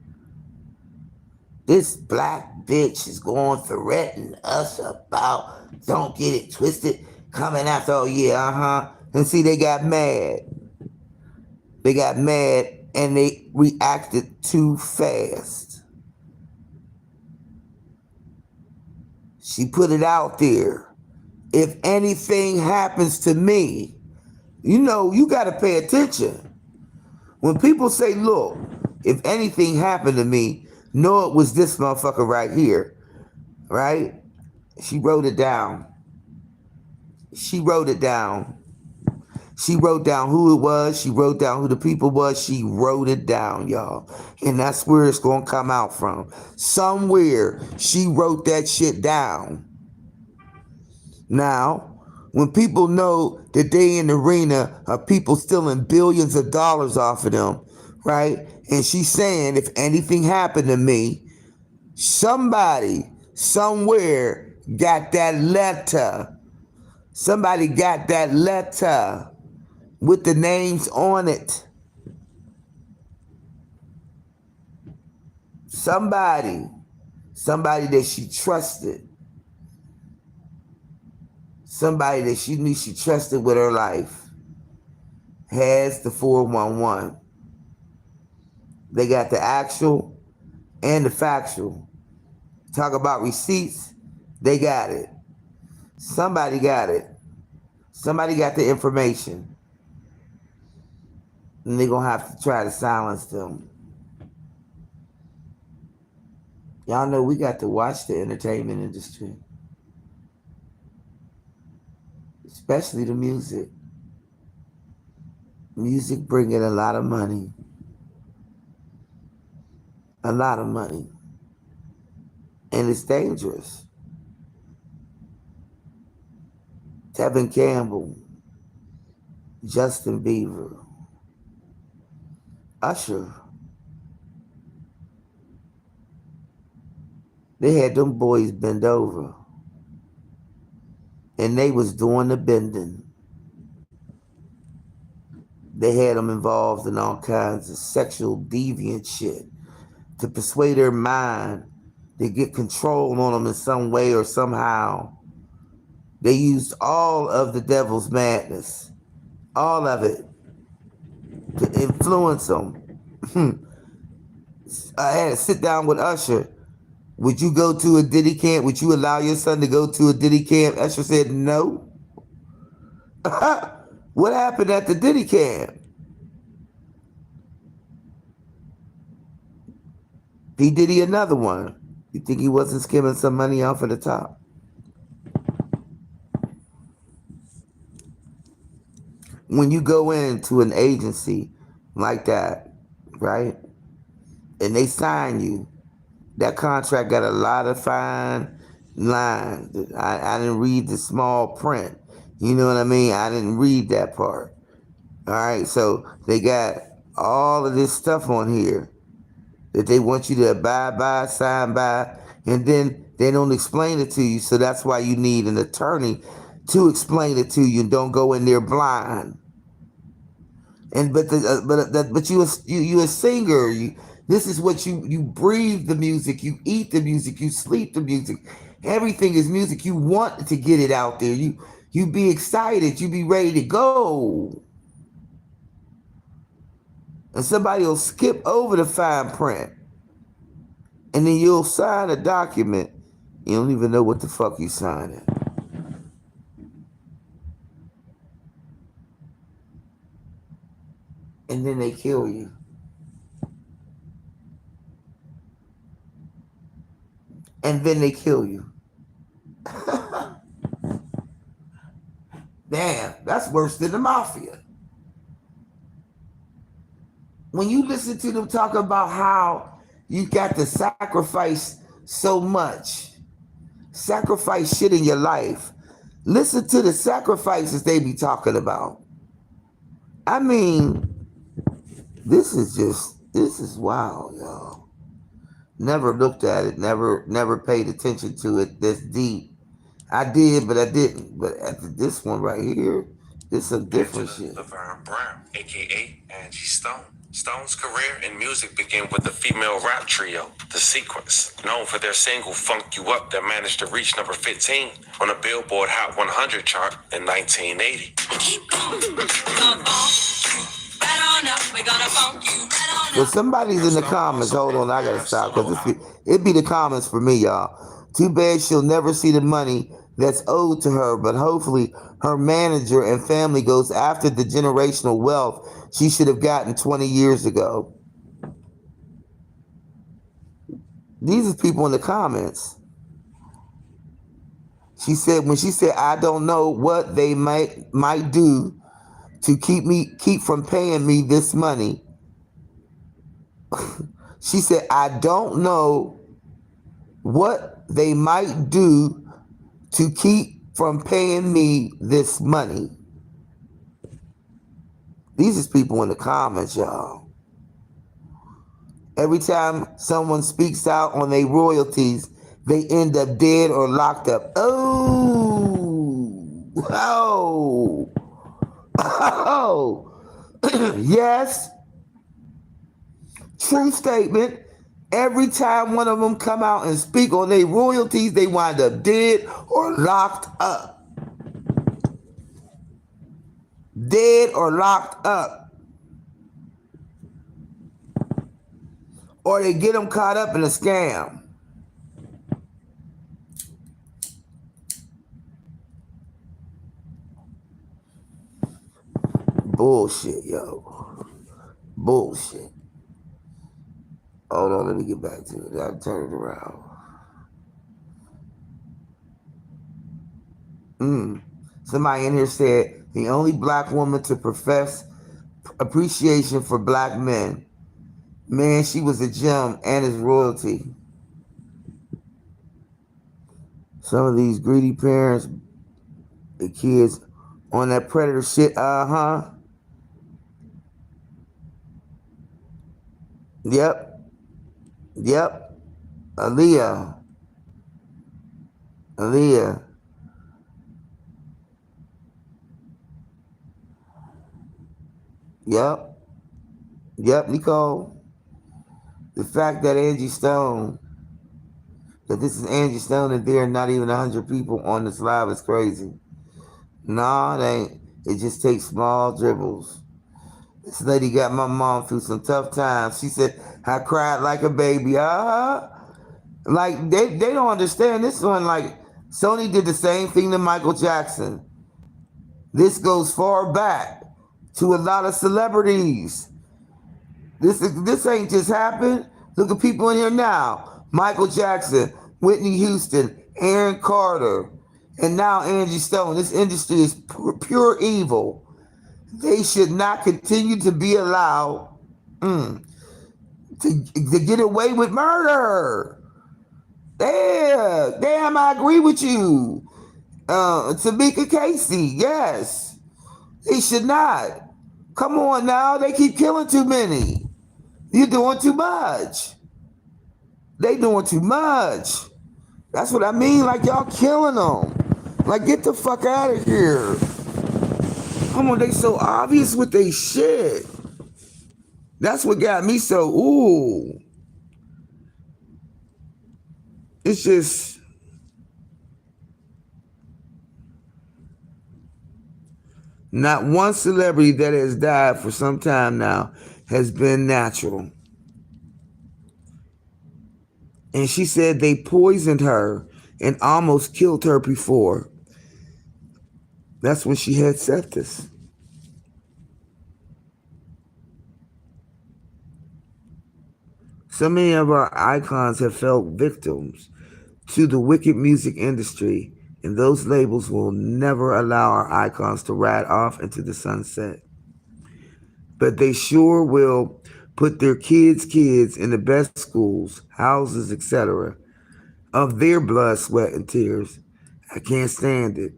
This black bitch is going threatening us about, don't get it twisted, coming after, oh yeah, And see, they got mad. They got mad and they reacted too fast. She put it out there. If anything happens to me, you know, you got to pay attention. When people say, look, if anything happened to me, know it was this motherfucker right here, right? She wrote it down. She wrote it down. She wrote down who it was. She wrote down who the people was. She wrote it down, y'all. And that's where it's going to come out from. Somewhere she wrote that shit down. Now, when people know that they in the arena of people stealing billions of dollars off of them, right? And she's saying, if anything happened to me, somebody somewhere got that letter. Somebody got that letter with the names on it. Somebody that she trusted. Somebody that she knew she trusted with her life has the 411. They got the actual and the factual. Talk about receipts, they got it. Somebody got it. Somebody got the information. And they're going to have to try to silence them. Y'all know we got to watch the entertainment industry. Especially the music. Music bringing a lot of money. A lot of money. And it's dangerous. Tevin Campbell, Justin Bieber, Usher. They had them boys bend over. And they was doing the bending. They had them involved in all kinds of sexual deviant shit to persuade their mind to get control on them in some way or somehow. They used all of the devil's madness, all of it, to influence them. I had to sit down with Usher. Would you go to a Diddy camp? Would you allow your son to go to a Diddy camp? Usher said no. What happened at the Diddy camp? P. Diddy another one. You think he wasn't skimming some money off of the top? When you go into an agency like that, right, and they sign you, that contract got a lot of fine lines. I didn't read the small print. You know what I mean? I didn't read that part. All right, so they got all of this stuff on here that they want you to abide by, sign by, and then they don't explain it to you. So that's why you need an attorney to explain it to you and don't go in there blind. And but you a singer. This is what you breathe the music, you eat the music, you sleep the music. Everything is music. You want to get it out there. You be excited. You be ready to go. And somebody will skip over the fine print. And then you'll sign a document. You don't even know what the fuck you signing. And then they kill you. And then they kill you. Damn, that's worse than the mafia. When you listen to them talk about how you got to sacrifice so much, sacrifice shit in your life, listen to the sacrifices they be talking about. I mean, this is wild, y'all. Never looked at it, never paid attention to it this deep. I did, but I didn't. But after this one right here, this is some different shit. Laverne Brown, a.k.a. Angie Stone. Stone's career in music began with the female rap trio, The Sequence, known for their single Funk You Up that managed to reach number 15 on the Billboard Hot 100 chart in 1980. Well, somebody's in the comments. Hold on, I gotta stop because it be the comments for me, y'all. Too bad she'll never see the money that's owed to her, but hopefully her manager and family goes after the generational wealth she should have gotten 20 years ago. These are people in the comments. She said, when she said, I don't know what they might do to keep from paying me this money. She said, I don't know what they might do to keep from paying me this money. These is people in the comments, y'all. Every time someone speaks out on their royalties, they end up dead or locked up. Oh, yes. True statement. Every time one of them come out and speak on their royalties, they wind up dead or locked up. Dead or locked up. Or they get them caught up in a scam. Bullshit, yo. Bullshit. Hold on, let me get back to it. I'll turn it around. Somebody in here said, the only black woman to profess appreciation for black men. Man, she was a gem and his royalty. Some of these greedy parents, the kids on that predator shit, Yep. Aaliyah. Yep, Nicole. The fact that this is Angie Stone, and there are not even 100 people on this live is crazy. Nah, it ain't. It just takes small dribbles. This lady got my mom through some tough times. She said, I cried like a baby. Like, they don't understand this one. Like, Sony did the same thing to Michael Jackson. This goes far back to a lot of celebrities. This ain't just happened. Look at people in here now. Michael Jackson, Whitney Houston, Aaron Carter, and now Angie Stone. This industry is pure evil. They should not continue to be allowed to get away with murder. Damn, I agree with you. Tamika Casey, yes. They should not. Come on now, they keep killing too many. You're doing too much. They doing too much. That's what I mean, like y'all killing them. Like, get the fuck out of here. Come on, they so obvious with they shit. That's what got me so, ooh. It's just, not one celebrity that has died for some time now has been natural. And she said they poisoned her and almost killed her before. That's when she had sepsis. So many of our icons have fell victims to the wicked music industry, and those labels will never allow our icons to ride off into the sunset. But they sure will put their kids in the best schools, houses, etc. of their blood, sweat, and tears. I can't stand it.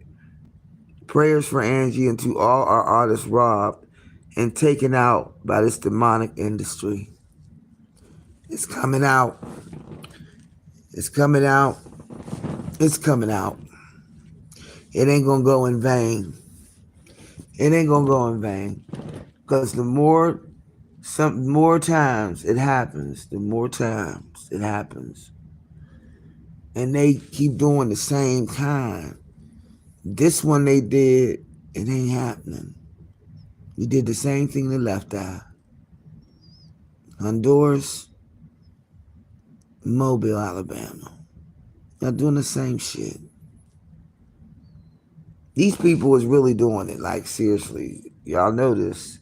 Prayers for Angie and to all our artists robbed and taken out by this demonic industry. It's coming out. It's coming out. It's coming out. It ain't gonna go in vain. It ain't gonna go in vain. Because the more times it happens, the more times it happens. And they keep doing the same kind. This one they did, it ain't happening. We did the same thing to Left Eye. Honduras, Mobile, Alabama. Y'all doing the same shit. These people is really doing it, like seriously. Y'all know this.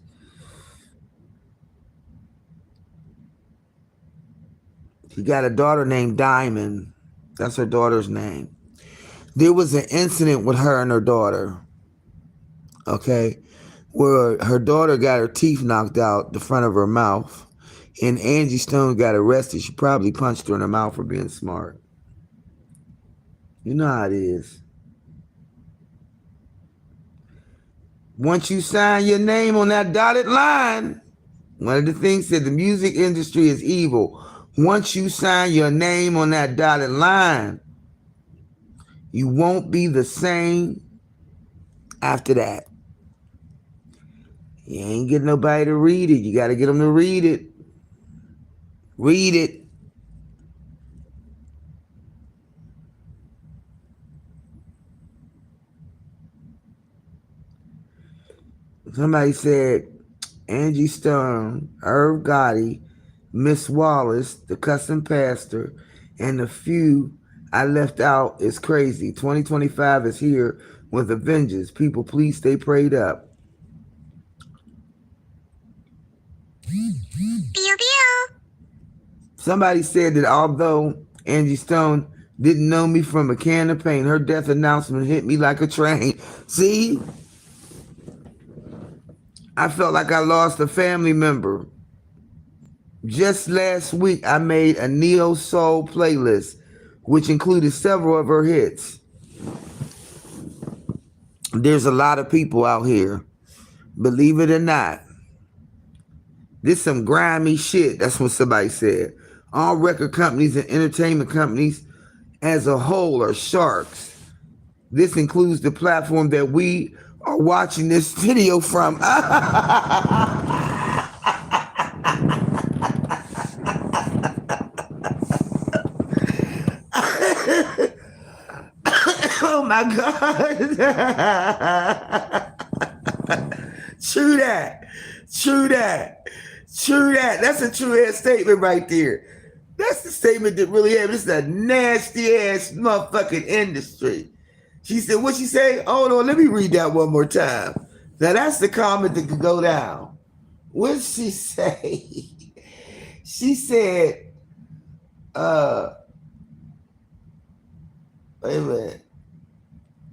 She got a daughter named Diamond. That's her daughter's name. There was an incident with her and her daughter. Okay. where her daughter got her teeth knocked out the front of her mouth, and Angie Stone got arrested. She probably punched her in the mouth for being smart. You know how it is. Once you sign your name on that dotted line, one of the things that the music industry is evil. Once you sign your name on that dotted line, you won't be the same after that. You ain't getting nobody to read it. You got to get them to read it. Read it. Somebody said Angie Stone, Irv Gotti, Miss Wallace, the custom pastor, and the few I left out is crazy. 2025 is here with a vengeance. People, please stay prayed up. Pew, pew. Somebody said that although Angie Stone didn't know me from a can of paint, her death announcement hit me like a train. See? I felt like I lost a family member. Just last week, I made a neo soul playlist, which included several of her hits. There's a lot of people out here, believe it or not. This some grimy shit. That's what somebody said. All record companies and entertainment companies as a whole are sharks. This includes the platform that we are watching this video from. Oh my God. True that. True that. True that. That's a true ass statement right there. That's the statement that really happened. This is a nasty ass motherfucking industry. She said, what she say? Hold on, let me read that one more time. Now that's the comment that could go down. What did she say? She said, wait a minute.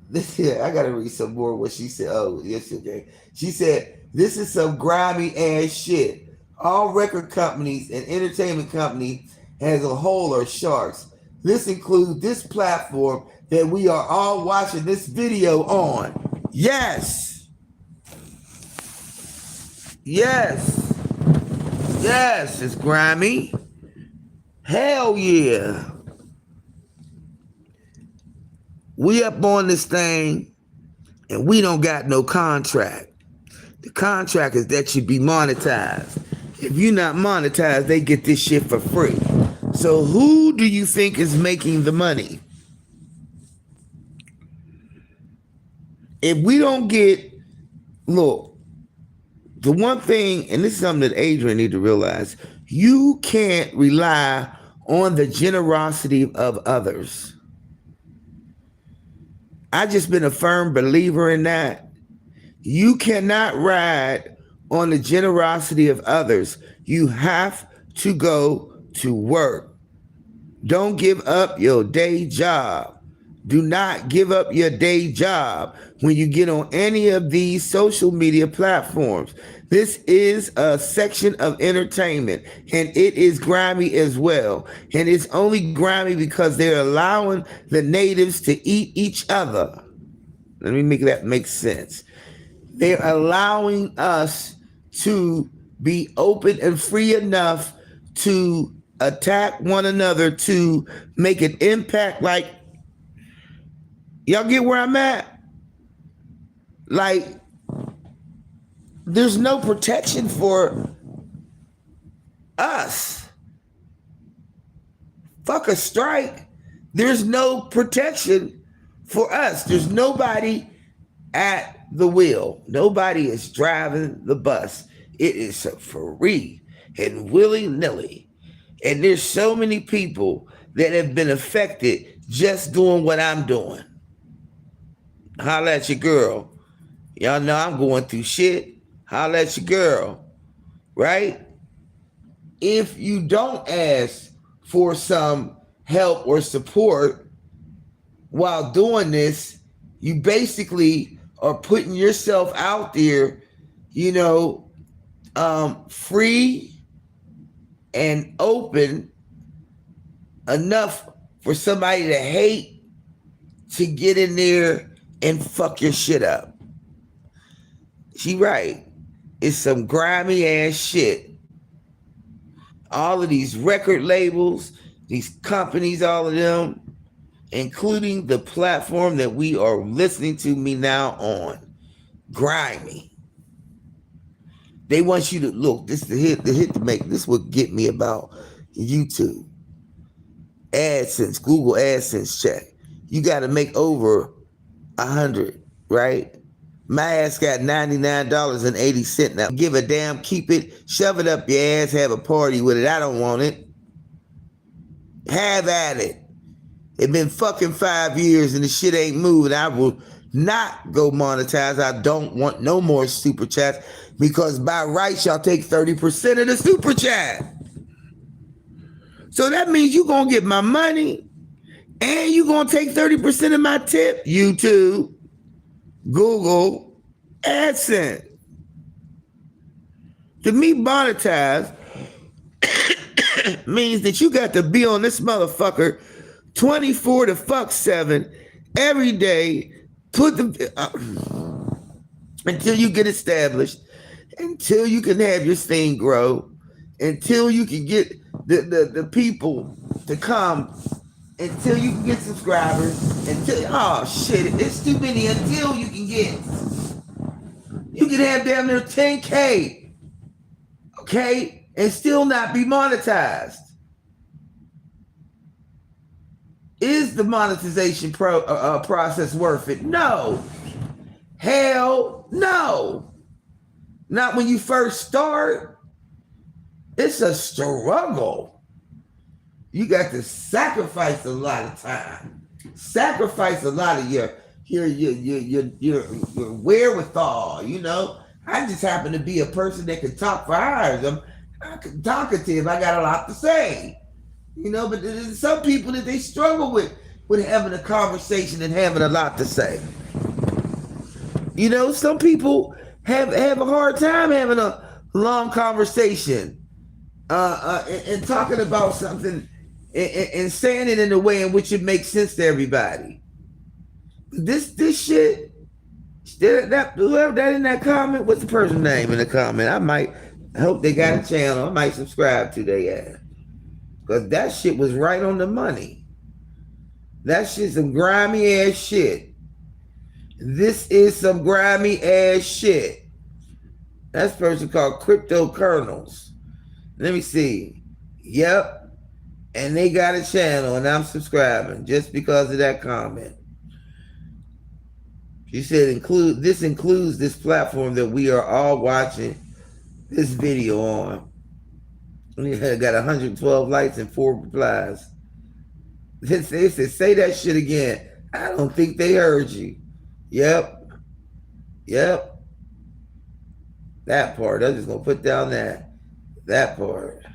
This here, I gotta read some more of what she said. Oh, yes, okay. She said, this is some grimy ass shit. All record companies and entertainment companies as a whole are sharks. This includes this platform that we are all watching this video on. Yes. Yes. Yes, it's grimy. Hell yeah. We up on this thing and we don't got no contract. The contract is that you be monetized. If you're not monetized, they get this shit for free. So who do you think is making the money? If we don't get, look, the one thing, and this is something that Adrian need to realize, you can't rely on the generosity of others. I just been a firm believer in that. You cannot ride on the generosity of others. You have to go to work. Don't give up your day job. Do not give up your day job when you get on any of these social media platforms. This is a section of entertainment, and it is grimy as well. And it's only grimy because they're allowing the natives to eat each other. Let me make that make sense. They're allowing us to be open and free enough to attack one another, to make an impact. Like, y'all get where I'm at? Like, there's no protection for us. Fuck a strike. There's no protection for us. There's nobody at the wheel. Nobody is driving the bus. It is free and willy-nilly. And there's so many people that have been affected just doing what I'm doing. Holla at your girl. Y'all know I'm going through shit. Holla at your girl. Right? If you don't ask for some help or support while doing this, you basically are putting yourself out there you know, free and open enough for somebody to hate to get in there and fuck your shit up. She right. It's some grimy ass shit. All of these record labels, these companies, all of them, including the platform that we are listening to me now on, grimy. They want you to look. This is the hit to make. This would get me about YouTube. AdSense, Google AdSense check. You got to make over 100, right? My ass got $99.80 now. Give a damn, keep it, shove it up your ass, have a party with it. I don't want it. Have at it. It's been fucking 5 years and the shit ain't moving. I will not go monetize. I don't want no more super chats because by rights, y'all take 30% of the super chat. So that means you're going to get my money and you're going to take 30% of my tip. YouTube, Google, AdSense. To me, monetize means that you got to be on this motherfucker 24 to fuck 7 every day. Put the until you get established, until you can have your thing grow, until you can get the people to come, until you can get subscribers, until it's too many until you can have damn near 10K, okay, and still not be monetized. Is the monetization process worth it? No. Hell no. Not when you first start. It's a struggle. You got to sacrifice a lot of time. Sacrifice a lot of your wherewithal, you know. I just happen to be a person that can talk for hours. I'm talkative. I got a lot to say. You know, but there's some people that they struggle with having a conversation and having a lot to say. You know, some people have a hard time having a long conversation and talking about something and saying it in a way in which it makes sense to everybody. This shit, whoever that in that comment, what's the person's name in the comment? I hope they got a channel. I might subscribe to their ass. Because that shit was right on the money. That shit's some grimy ass shit. This is some grimy ass shit. That's a person called Crypto Kernels. Let me see. Yep. And they got a channel and I'm subscribing just because of that comment. She said this includes this platform that we are all watching this video on. We got 112 likes and 4 replies. They said, say that shit again. I don't think they heard you. Yep. That part. I'm just going to put down that part.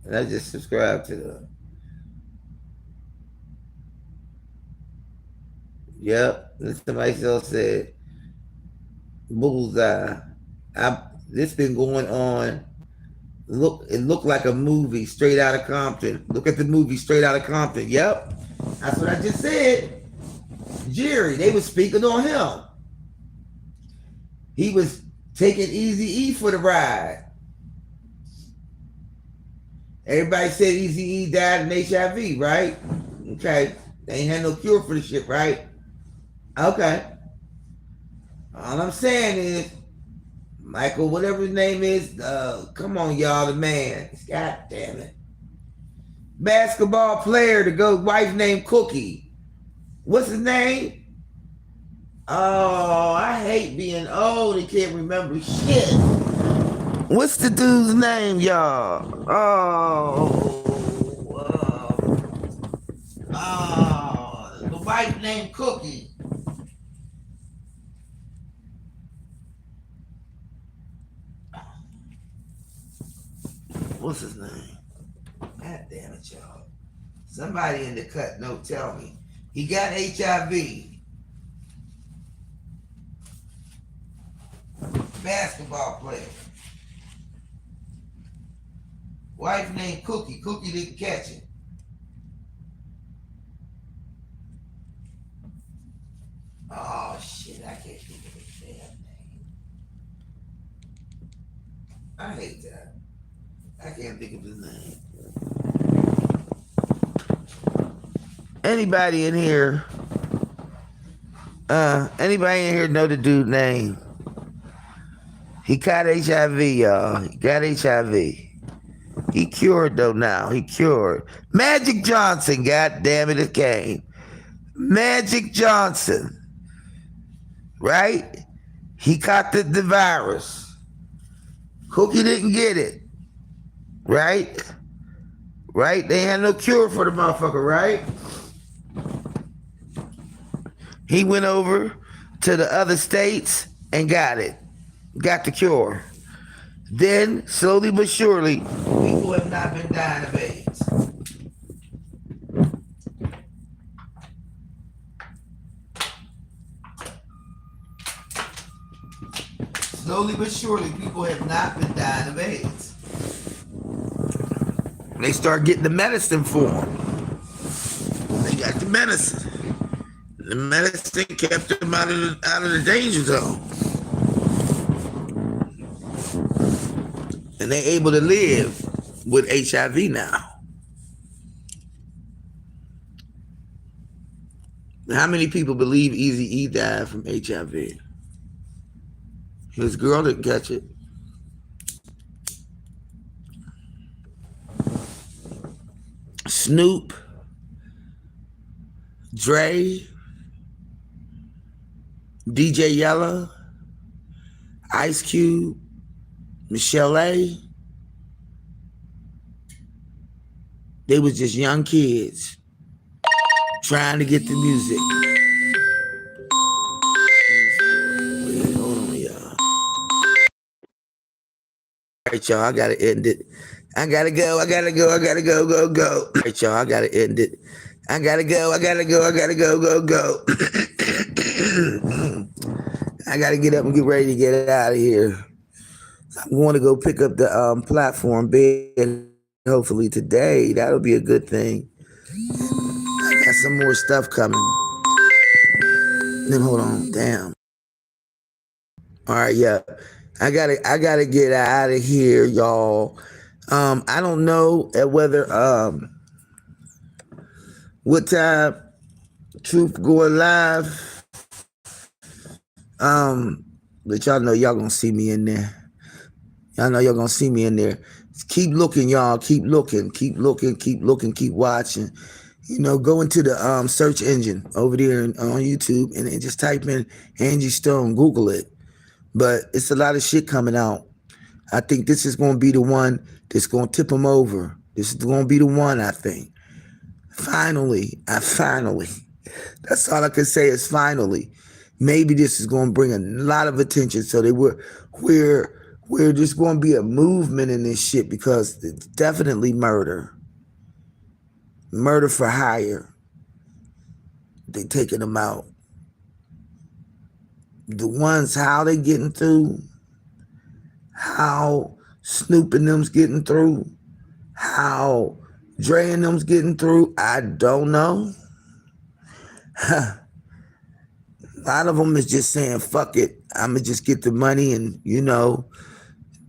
And I just subscribed to them. Yep. And somebody else said, bullseye. This been going on. Look, it looked like a movie Straight Outta Compton. Look at the movie Straight Outta Compton. Yep. That's what I just said. Jerry, they was speaking on him. He was taking Eazy-E for the ride. Everybody said Eazy-E died in HIV, right? Okay. They ain't had no cure for the shit, right? Okay. All I'm saying is, Michael, whatever his name is, come on, y'all, the man. God damn it. Basketball player, the wife named Cookie. What's his name? Oh, I hate being old and can't remember shit. What's the dude's name, y'all? The wife named Cookie. What's his name? God damn it, y'all. Somebody in the cut note tell me. He got HIV. basketball player. Wife named Cookie. Cookie didn't catch it. Oh shit, I can't think of his damn name. I hate that. I can't think of his name. Anybody in here know the dude's name? He caught HIV, y'all. He got HIV. He cured though now. He cured. Magic Johnson, god damn it, it came. Magic Johnson. Right? He caught the virus. Cookie didn't get it. Right? Right? They had no cure for the motherfucker, right? He went over to the other states and got it. Got the cure. Then, slowly but surely, people have not been dying of AIDS. Slowly but surely, people have not been dying of AIDS. They start getting the medicine for them. They got the medicine. The medicine kept them out of the danger zone. And they're able to live with HIV now. How many people believe Eazy-E died from HIV? His girl didn't catch it. Snoop, Dre, DJ Yella, Ice Cube, Michelle A. They was just young kids trying to get the music. Wait, hold on, y'all. All right, y'all, I gotta end it. I gotta go. All right, y'all, I gotta end it. I gotta go. I gotta get up and get ready to get out of here. I'm going to go pick up the platform bed hopefully today. That'll be a good thing. I got some more stuff coming. Then hold on, damn. All right, yeah. I gotta get out of here, y'all. I don't know whether what time Truth going live. But y'all know y'all gonna see me in there. Y'all know y'all gonna see me in there. Keep looking, y'all. Keep looking, keep watching. You know, go into the search engine over there on YouTube and just type in Angie Stone, Google it. But it's a lot of shit coming out. I think this is gonna be the one that's gonna tip them over. This is gonna be the one, I think. Finally. That's all I can say is finally. Maybe this is gonna bring a lot of attention. So we're just gonna be a movement in this shit because it's definitely murder. Murder for hire. They taking them out. The ones, how they getting through, how Snoop and them's getting through, how Dre and them's getting through, I don't know. A lot of them is just saying, fuck it, I'ma just get the money and, you know,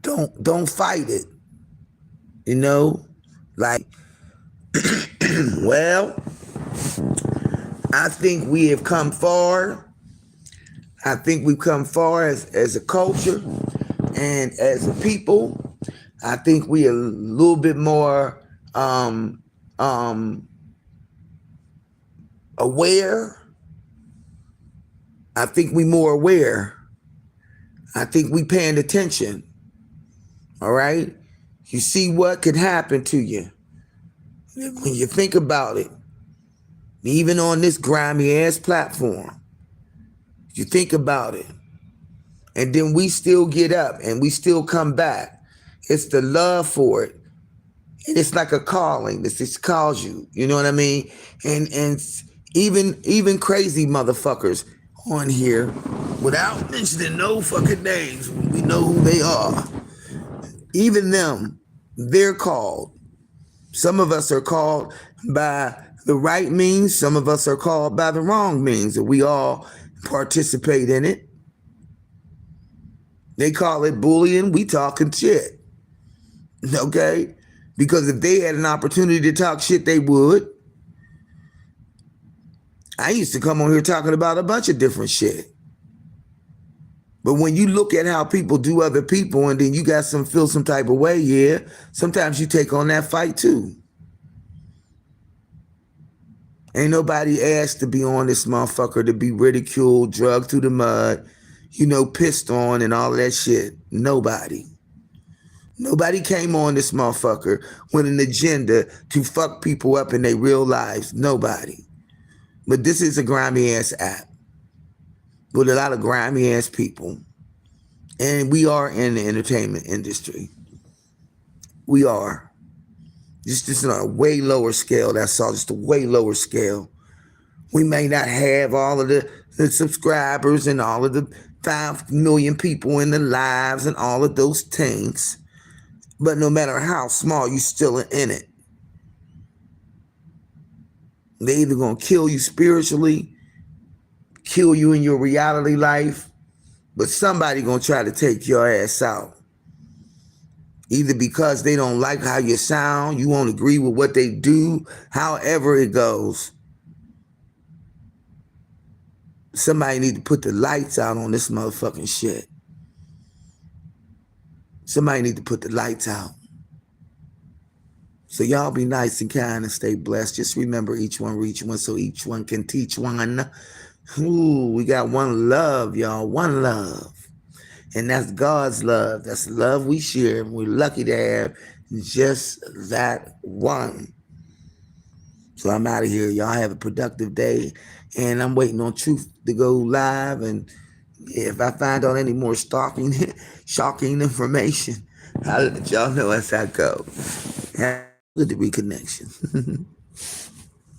don't fight it. You know? Like, well, I think we have come far. I think we've come far as a culture and as a people. I think we are a little bit more aware. I think we more aware. I think we paying attention. All right? You see what could happen to you when you think about it. Even on this grimy ass platform. You think about it. And then we still get up and we still come back. It's the love for it. And it's like a calling. This calls you. You know what I mean? And even crazy motherfuckers on here without mentioning no fucking names. We know who they are. Even them, they're called. Some of us are called by the right means. Some of us are called by the wrong means. And we all participate in it. They call it bullying. We talking shit. Okay? Because if they had an opportunity to talk shit, they would. I used to come on here talking about a bunch of different shit. But when you look at how people do other people and then you got feel some type of way, yeah, sometimes you take on that fight too. Ain't nobody asked to be on this motherfucker, to be ridiculed, drugged through the mud, pissed on and all of that shit. Nobody. Nobody came on this motherfucker with an agenda to fuck people up in their real lives. Nobody. But this is a grimy ass app with a lot of grimy ass people. And we are in the entertainment industry. We are. Just on a way lower scale, that's all, just a way lower scale. We may not have all of the subscribers and all of the 5 million people in the lives and all of those things. But no matter how small, you still in it. They either gonna kill you spiritually, kill you in your reality life, but somebody gonna try to take your ass out. Either because they don't like how you sound, you won't agree with what they do, however it goes. Somebody need to put the lights out on this motherfucking shit. Somebody need to put the lights out. So y'all be nice and kind and stay blessed. Just remember, each one reach one so each one can teach one. Ooh, we got one love, y'all. One love. And that's God's love. That's the love we share. And we're lucky to have just that one. So I'm out of here. Y'all have a productive day. And I'm waiting on Truth to go live. And if I find out any more shocking information, I'll let y'all know as I go. Have a good reconnection.